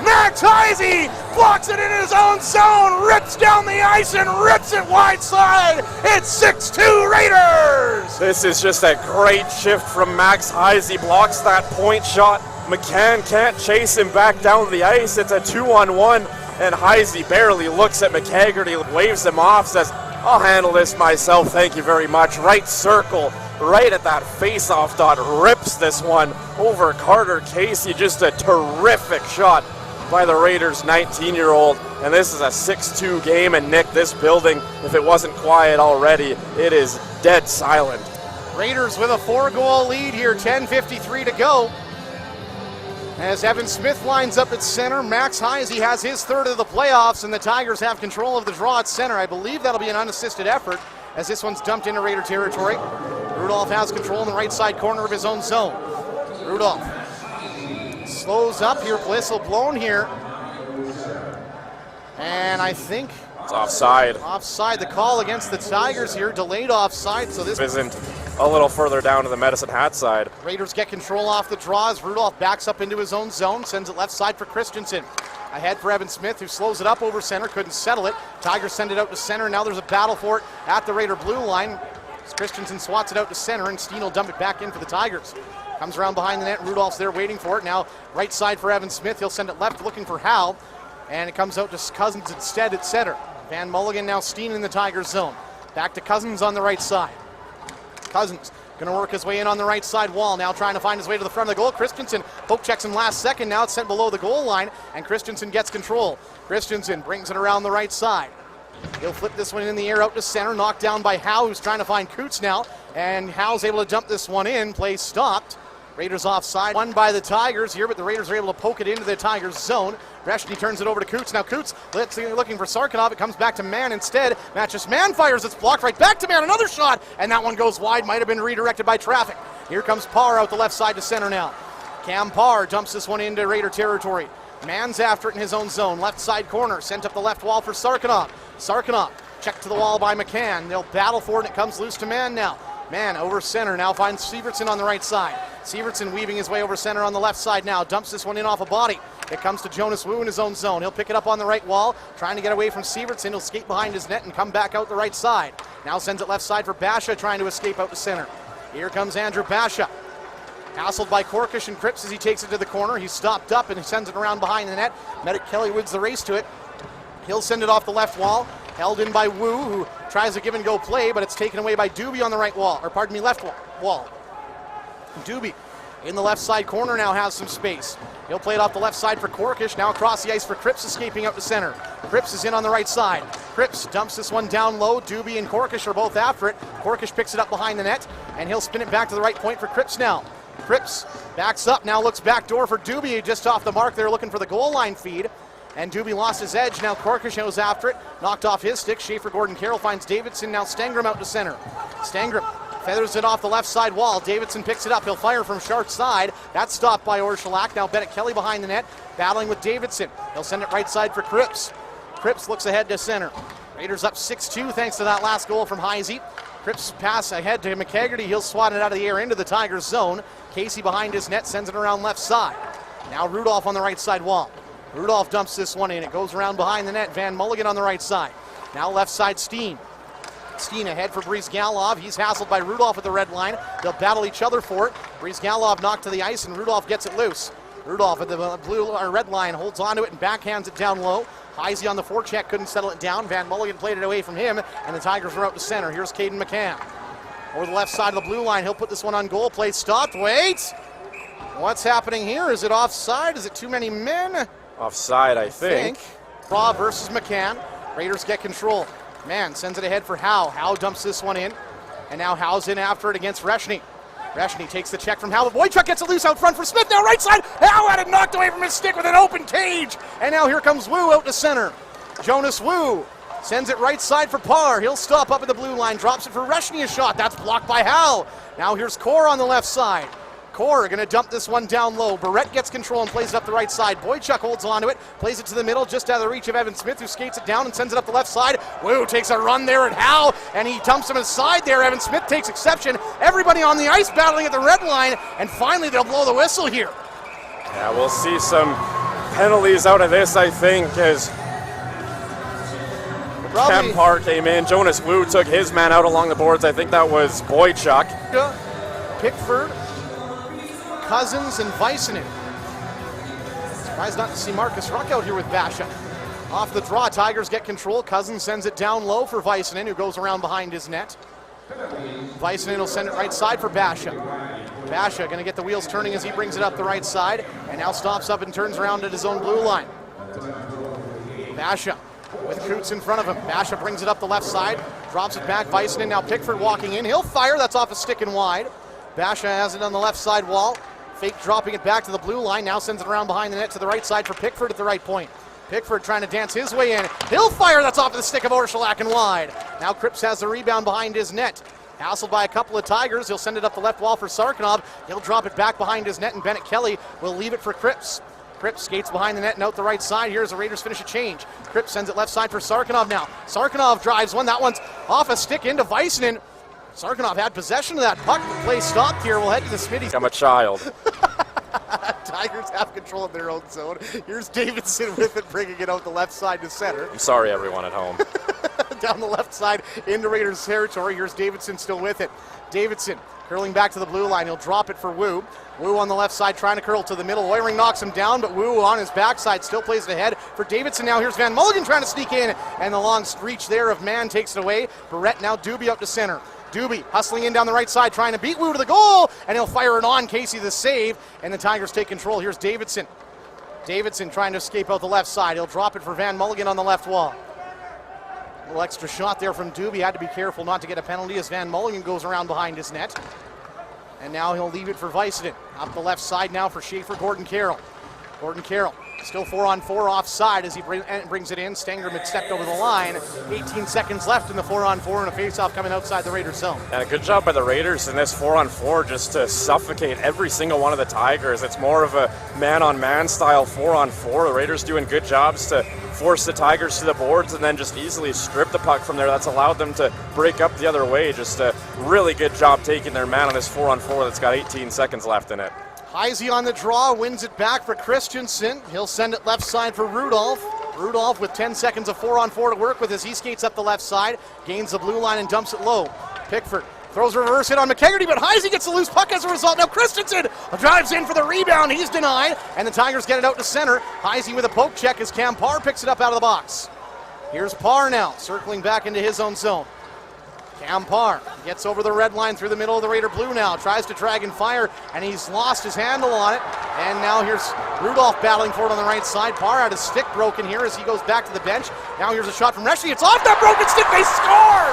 Max Heisey blocks it in his own zone. Rips down the ice and rips it wide side. It's 6-2 Raiders. This is just a great shift from Max Heisey. Blocks that point shot. McCann can't chase him back down the ice. It's a 2-on-1. And Heisey barely looks at McKegarty, waves him off, says, I'll handle this myself, thank you very much. Right circle, right at that face-off dot, rips this one over Carter Casey. Just a terrific shot by the Raiders' 19-year-old. And this is a 6-2 game, and Nick, this building, if it wasn't quiet already, it is dead silent. Raiders with a 4-goal lead here, 10:53 to go. As Evan Smith lines up at center, Max Heisey has his third of the playoffs, and the Tigers have control of the draw at center. I believe that'll be an unassisted effort as this one's dumped into Raider territory. Rudolph has control in the right side corner of his own zone. Rudolph slows up here, whistle blown here. And I think it's offside. Offside, the call against the Tigers here, delayed offside, so this isn't a little further down to the Medicine Hat side. Raiders get control off the draw as Rudolph backs up into his own zone, sends it left side for Christensen. Ahead for Evan Smith, who slows it up over center, couldn't settle it. Tigers send it out to center, now there's a battle for it at the Raider blue line. Christensen swats it out to center, and Steen will dump it back in for the Tigers. Comes around behind the net, Rudolph's there waiting for it. Now right side for Evan Smith, he'll send it left looking for Howe, and it comes out to Cousins instead at center. Van Mulligan now Steen in the Tigers zone. Back to Cousins on the right side. Cousins Going to work his way in on the right side wall. Now trying to find his way to the front of the goal. Christensen poke checks him last second. Now it's sent below the goal line, and Christensen gets control. Christensen brings it around the right side. He'll flip this one in the air out to center. Knocked down by Howe, who's trying to find Coots now. And Howe's able to dump this one in. Play stopped. Raiders offside. Won by the Tigers here, but the Raiders are able to poke it into the Tigers' zone. Reshny turns it over to Coots. Now Coots looking for Sarkinov. It comes back to Mann instead. Matches Mann fires. It's blocked right back to Mann. Another shot, and that one goes wide. Might have been redirected by traffic. Here comes Parr out the left side to center now. Cam Parr dumps this one into Raider territory. Mann's after it in his own zone. Left side corner. Sent up the left wall for Sarkinov. Sarkinov checked to the wall by McCann. They'll battle for it, and it comes loose to Mann now. Mann over center now finds Severtson on the right side. Severtson weaving his way over center on the left side now. Dumps this one in off a body. It comes to Jonas Wu in his own zone. He'll pick it up on the right wall, trying to get away from Severtson. He'll skate behind his net and come back out the right side. Now sends it left side for Basha, trying to escape out to center. Here comes Andrew Basha. Hassled by Korkish and Cripps as he takes it to the corner. He's stopped up and he sends it around behind the net. Medic Kelly wins the race to it. He'll send it off the left wall. Held in by Wu, who tries a give and go play, but it's taken away by Doobie on the right wall, or pardon me, left wall. Doobie in the left side corner now has some space. He'll play it off the left side for Korkish, now across the ice for Cripps, escaping out to center. Cripps is in on the right side. Cripps dumps this one down low. Doobie and Korkish are both after it. Korkish picks it up behind the net, and he'll spin it back to the right point for Cripps now. Cripps backs up, now looks back door for Doobie, just off the mark there looking for the goal line feed. And Doobie lost his edge. Now Korkish goes after it. Knocked off his stick. Schaefer Gordon Carroll finds Davidson. Now Stangram out to center. Stangram feathers it off the left side wall. Davidson picks it up. He'll fire from Shark's side. That's stopped by Orszalak. Now Bennett Kelly behind the net, battling with Davidson. He'll send it right side for Cripps. Cripps looks ahead to center. Raiders up 6-2 thanks to that last goal from Heisey. Cripps pass ahead to McHaggerty. He'll swat it out of the air into the Tigers zone. Casey behind his net sends it around left side. Now Rudolph on the right side wall. Rudolph dumps this one in. It goes around behind the net. Van Mulligan on the right side. Now left side Steen. Steen ahead for Brizgalov. He's hassled by Rudolph at the red line. They'll battle each other for it. Brizgalov knocked to the ice and Rudolph gets it loose. Rudolph at the red line holds onto it and backhands it down low. Heisey on the forecheck couldn't settle it down. Van Mulligan played it away from him, and the Tigers were out to center. Here's Caden McCann. Over the left side of the blue line. He'll put this one on goal. Play stopped. Wait! What's happening here? Is it offside? Is it too many men? Offside, I think. Raw versus McCann. Raiders get control. Mann sends it ahead for Howe. Howe dumps this one in. And now Howe's in after it against Reshny. Reshny takes the check from Howe. Boychuk gets it loose out front for Smith. Now right side. Howe had it knocked away from his stick with an open cage. And now here comes Wu out to center. Jonas Wu sends it right side for Parr. He'll stop up at the blue line. Drops it for Reshny, a shot. That's blocked by Howe. Now here's Core on the left side. Core going to dump this one down low. Barrett gets control and plays it up the right side. Boychuk holds onto it, plays it to the middle, just out of the reach of Evan Smith, who skates it down and sends it up the left side. Wu takes a run there at Howe, and he dumps him aside there. Evan Smith takes exception. Everybody on the ice battling at the red line, and finally they'll blow the whistle here. Yeah, we'll see some penalties out of this, I think, as Cam Parr came in. Jonas Wu took his man out along the boards. I think that was Boychuk. Pickford, Cousins, and Väisänen. Surprised not to see Marcus Ruck out here with Basha. Off the draw, Tigers get control. Cousins sends it down low for Väisänen, who goes around behind his net. Väisänen will send it right side for Basha. Basha going to get the wheels turning as he brings it up the right side, and now stops up and turns around at his own blue line. Basha with Coots in front of him. Basha brings it up the left side, drops it back. Väisänen, now Pickford walking in. He'll fire, that's off a stick and wide. Basha has it on the left side wall. Fake dropping it back to the blue line. Now sends it around behind the net to the right side for Pickford at the right point. Pickford trying to dance his way in. He'll fire, that's off the stick of Orszalak and wide. Now Cripps has the rebound behind his net. Hassled by a couple of Tigers. He'll send it up the left wall for Sarkinov. He'll drop it back behind his net, and Bennett Kelly will leave it for Cripps. Cripps skates behind the net and out the right side. Here's the Raiders finish a change. Cripps sends it left side for Sarkinov now. Sarkinov drives one. That one's off a stick into Väisänen. Sarkinov had possession of that puck. The play stopped here. We'll head to the Smitty. I'm a child. Tigers have control of their own zone. Here's Davidson with it, bringing it out the left side to center. I'm sorry, everyone at home. Down the left side into Raiders territory. Here's Davidson still with it. Davidson curling back to the blue line. He'll drop it for Wu. Wu on the left side trying to curl to the middle. Oiring knocks him down, but Wu on his backside still plays it ahead for Davidson. Now here's Van Mulligan trying to sneak in, and the long reach there of Mann takes it away. Barrett now Doobie up to center. Doobie hustling in down the right side, trying to beat Wu to the goal, and he'll fire it on. Casey the save, and the Tigers take control. Here's Davidson. Davidson trying to escape out the left side. He'll drop it for Van Mulligan on the left wall. A little extra shot there from Doobie. Had to be careful not to get a penalty as Van Mulligan goes around behind his net. And now he'll leave it for Viceden. Up the left side now for Schaefer Gordon Carroll. Gordon Carroll still 4-on-4 offside as he brings it in. Stangram had stepped over the line. 18 seconds left in the 4-on-4 and a faceoff coming outside the Raiders zone. And a good job by the Raiders in this 4-on-4 just to suffocate every single one of the Tigers. It's more of a man-on-man style 4-on-4. The Raiders doing good jobs to force the Tigers to the boards and then just easily strip the puck from there. That's allowed them to break up the other way. Just a really good job taking their man on this 4-on-4 that's got 18 seconds left in it. Heisey on the draw, wins it back for Christensen. He'll send it left side for Rudolph. Rudolph with 10 seconds of 4-on-4 to work with as he skates up the left side, gains the blue line and dumps it low. Pickford throws a reverse hit on McKegarty, but Heisey gets the loose puck as a result. Now Christensen drives in for the rebound. He's denied, and the Tigers get it out to center. Heisey with a poke check as Cam Parr picks it up out of the box. Here's Parr now, circling back into his own zone. Cam Parr gets over the red line through the middle of the Raider blue now, tries to drag and fire, and he's lost his handle on it. And now here's Rudolph battling for it on the right side. Parr had his stick broken here as he goes back to the bench. Now here's a shot from Reschke. It's off that broken stick. They score!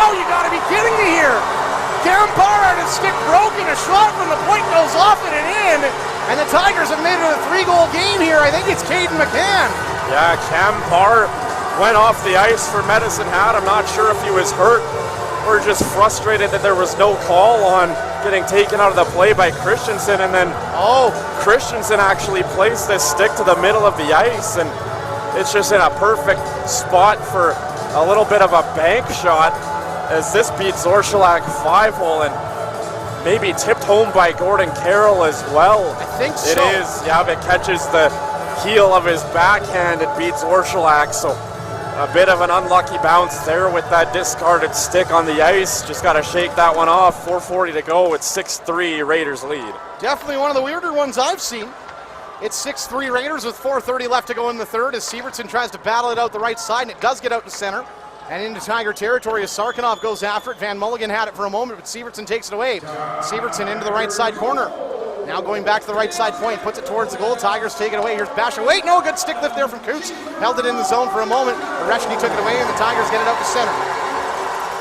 Oh, you gotta be kidding me here. Cam Parr had his stick broken. A shot from the point goes off it and in. And the Tigers have made it a 3-goal game here. I think it's Caden McCann. Yeah, Cam Parr went off the ice for Medicine Hat. I'm not sure if he was hurt or just frustrated that there was no call on getting taken out of the play by Christensen, and then Christensen actually placed this stick to the middle of the ice, and it's just in a perfect spot for a little bit of a bank shot as this beats Orshilak 5-hole and maybe tipped home by Gordon Carroll as well. I think so. It is, yeah, but it catches the heel of his backhand. It beats Orshilak, so a bit of an unlucky bounce there with that discarded stick on the ice. Just got to shake that one off. 4:40 to go. It's 6-3 Raiders lead. Definitely one of the weirder ones I've seen. It's 6-3 Raiders with 4:30 left to go in the third as Sievertson tries to battle it out the right side, and it does get out to center and into Tiger territory as Sarkinov goes after it. Van Mulligan had it for a moment, but Sievertson takes it away. Sievertson into the right side corner. Now going back to the right side point, puts it towards the goal. Tigers take it away. Here's Basha. Wait, no, good stick lift there from Coots. Held it in the zone for a moment. Reschke took it away, and the Tigers get it out to center.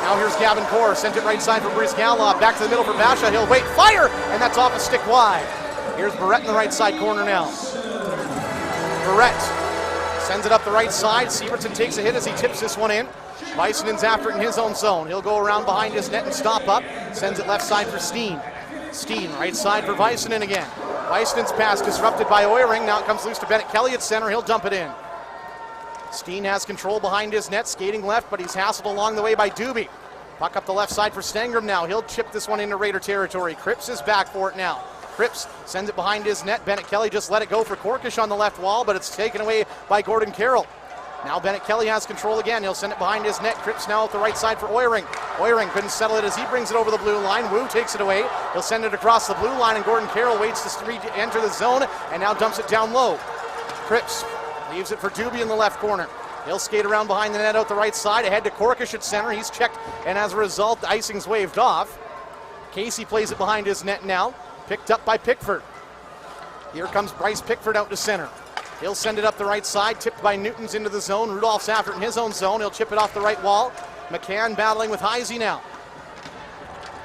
Now here's Gavin Core. Sent it right side for Bruce Gallow. Back to the middle for Basha. He'll wait, fire, and that's off a stick wide. Here's Barrett in the right side corner now. Barrett sends it up the right side. Sievertson takes a hit as he tips this one in. Viceden's after it in his own zone. He'll go around behind his net and stop up. Sends it left side for Steen. Steen, right side for Viceden again. Viceden's pass disrupted by Oiring. Now it comes loose to Bennett Kelly at center. He'll dump it in. Steen has control behind his net, skating left, but he's hassled along the way by Doobie. Puck up the left side for Stangram now. He'll chip this one into Raider territory. Cripps is back for it now. Cripps sends it behind his net. Bennett Kelly just let it go for Corkish on the left wall, but it's taken away by Gordon Carroll. Now Bennett Kelly has control again. He'll send it behind his net. Cripps now at the right side for Oiring. Oiring couldn't settle it as he brings it over the blue line. Wu takes it away. He'll send it across the blue line, and Gordon Carroll waits to enter the zone and now dumps it down low. Cripps leaves it for Doobie in the left corner. He'll skate around behind the net out the right side. Ahead to Corkish at center. He's checked, and as a result, the icing's waved off. Casey plays it behind his net now. Picked up by Pickford. Here comes Bryce Pickford out to center. He'll send it up the right side, tipped by Newtons into the zone. Rudolph's after it in his own zone. He'll chip it off the right wall. McCann battling with Heisey now.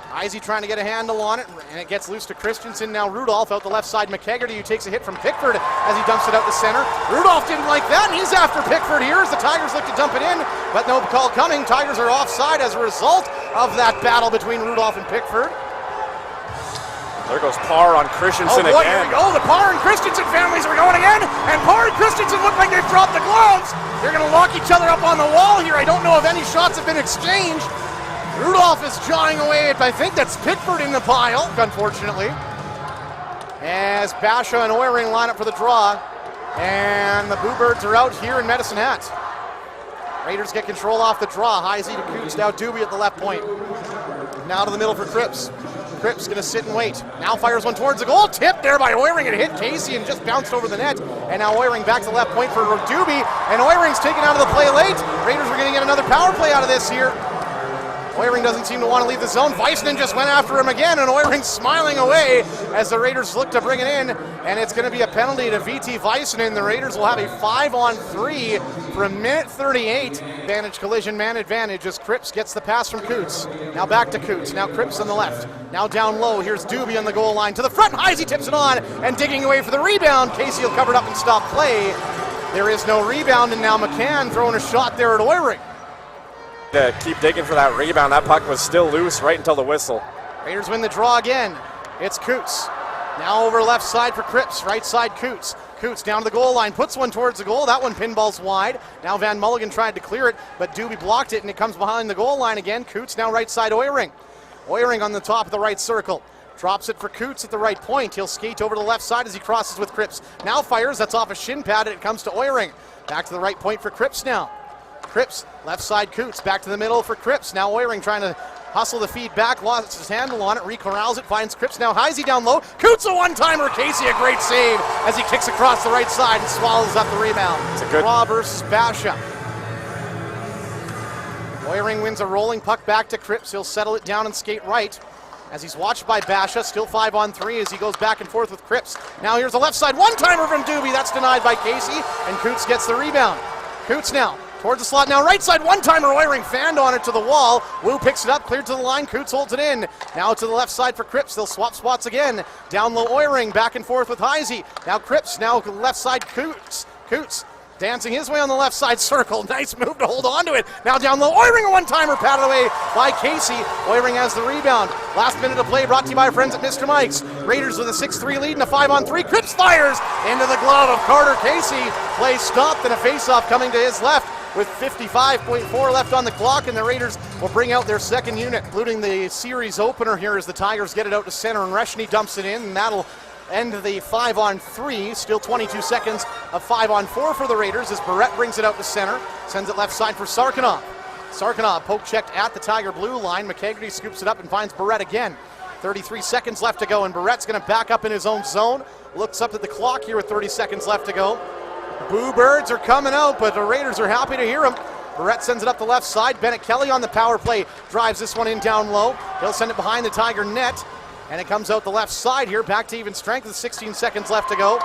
Heisey trying to get a handle on it, and it gets loose to Christensen. Now Rudolph out the left side. McKegarty, who takes a hit from Pickford as he dumps it out the center. Rudolph didn't like that, and he's after Pickford here as the Tigers look to dump it in, but no call coming. Tigers are offside as a result of that battle between Rudolph and Pickford. There goes Parr on Christensen boy, again. Here we go. The Parr and Christensen families are going again. And Parr and Christensen look like they've dropped the gloves. They're going to lock each other up on the wall here. I don't know if any shots have been exchanged. Rudolph is jawing away at, I think that's Pickford in the pile, unfortunately. As Basha and Oiring line up for the draw. And the Bluebirds are out here in Medicine Hat. Raiders get control off the draw. Heisey to Coots, now Doobie at the left point. Now to the middle for Cripps. Cripps gonna sit and wait. Now fires one towards the goal. Tipped there by Oiring. It hit Casey and just bounced over the net. And now Oiring back to the left point for Doobie. And Oiring's taken out of the play late. Raiders are gonna get another power play out of this here. Oiring doesn't seem to want to leave the zone. Weissman just went after him again, and Oiring smiling away as the Raiders look to bring it in, and it's going to be a penalty to VT Weissman. The Raiders will have a 5-on-3 for a minute 38. Advantage, collision, man advantage as Cripps gets the pass from Coots. Now back to Coots. Now Cripps on the left. Now down low. Here's Doobie on the goal line. To the front. Heisey tips it on and digging away for the rebound. Casey will cover it up and stop play. There is no rebound, and now McCann throwing a shot there at Oiring. To keep digging for that rebound. That puck was still loose right until the whistle. Raiders win the draw again. It's Coots. Now over left side for Cripps. Right side Coots. Coots down to the goal line. Puts one towards the goal. That one pinballs wide. Now Van Mulligan tried to clear it, but Doobie blocked it, and it comes behind the goal line again. Coots now right side Oiring. Oiring on the top of the right circle. Drops it for Coots at the right point. He'll skate over to the left side as he crosses with Cripps. Now fires. That's off a shin pad, and it comes to Oiring. Back to the right point for Cripps now. Cripps, left side Coots, back to the middle for Cripps. Now Oiring trying to hustle the feed back, lost his handle on it, recorrals it, finds Cripps. Now Heisey down low. Coots a one-timer. Casey a great save as he kicks across the right side and swallows up the rebound. It's a good Raw versus Basha. Oiring wins a rolling puck back to Cripps. He'll settle it down and skate right as he's watched by Basha. Still 5-on-3 as he goes back and forth with Cripps. Now here's a left side one-timer from Doobie. That's denied by Casey, and Coots gets the rebound. Coots now towards the slot. Now right side one-timer. Oiring fanned on it to the wall. Wu picks it up, cleared to the line. Coots holds it in. Now to the left side for Cripps. They'll swap spots again. Down low Oiring, back and forth with Heisey. Now Cripps, now left side Coots. Coots dancing his way on the left side circle. Nice move to hold on to it. Now down low, Oiring a one-timer, patted away by Casey. Oiring has the rebound. Last minute of play brought to you by our friends at Mr. Mike's. Raiders with a 6-3 lead and a 5-on-3. Cripps fires into the glove of Carter Casey. Play stopped and a face-off coming to his left with 55.4 left on the clock, and the Raiders will bring out their second unit, including the series opener here as the Tigers get it out to center, and Reshny dumps it in, and that'll end the 5-on-3. Still 22 seconds of 5-on-4 for the Raiders as Barrett brings it out to center, sends it left side for Sarkinov. Sarkinov poke checked at the Tiger blue line. McKegarty scoops it up and finds Barrett again. 33 seconds left to go, and Barrett's going to back up in his own zone. Looks up at the clock here with 30 seconds left to go. Boo birds are coming out, but the Raiders are happy to hear them. Barrett sends it up the left side. Bennett Kelly on the power play drives this one in down low. He'll send it behind the Tiger net, and it comes out the left side here, back to even strength with 16 seconds left to go.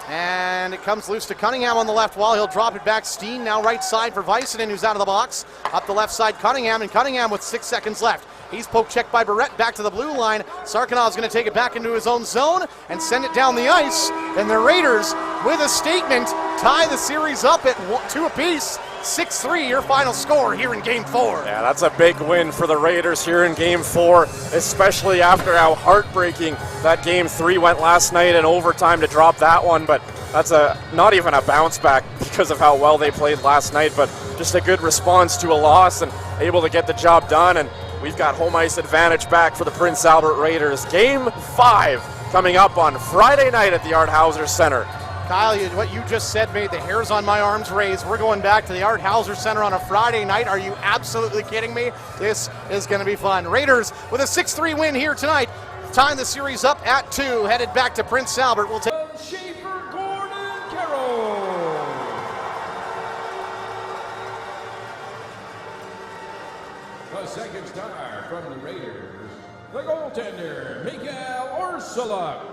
And it comes loose to Cunningham on the left wall. He'll drop it back. Steen now right side for Weissman, who's out of the box. Up the left side, Cunningham, and Cunningham with 6 seconds left. He's poke checked by Barrett back to the blue line. Sarkinov's going to take it back into his own zone and send it down the ice. And the Raiders, with a statement, tie the series up at 2 apiece. 6-3, your final score here in Game 4. Yeah, that's a big win for the Raiders here in Game 4, especially after how heartbreaking that Game 3 went last night in overtime to drop that one. But that's not even a bounce back because of how well they played last night, but just a good response to a loss and able to get the job done. And we've got home ice advantage back for the Prince Albert Raiders. Game 5 coming up on Friday night at the Art Hauser Center. Kyle, what you just said made the hairs on my arms raise. We're going back to the Art Hauser Center on a Friday night. Are you absolutely kidding me? This is going to be fun. Raiders with a 6-3 win here tonight. Tying the series up at 2. Headed back to Prince Albert. We'll take Schaefer Gordon Carroll. The second star from the Raiders, the goaltender, Mikael Orsulak.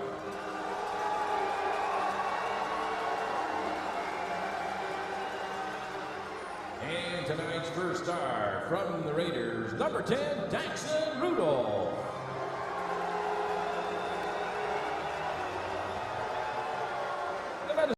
And tonight's first star from the Raiders, number 10, Daxon Rudolph.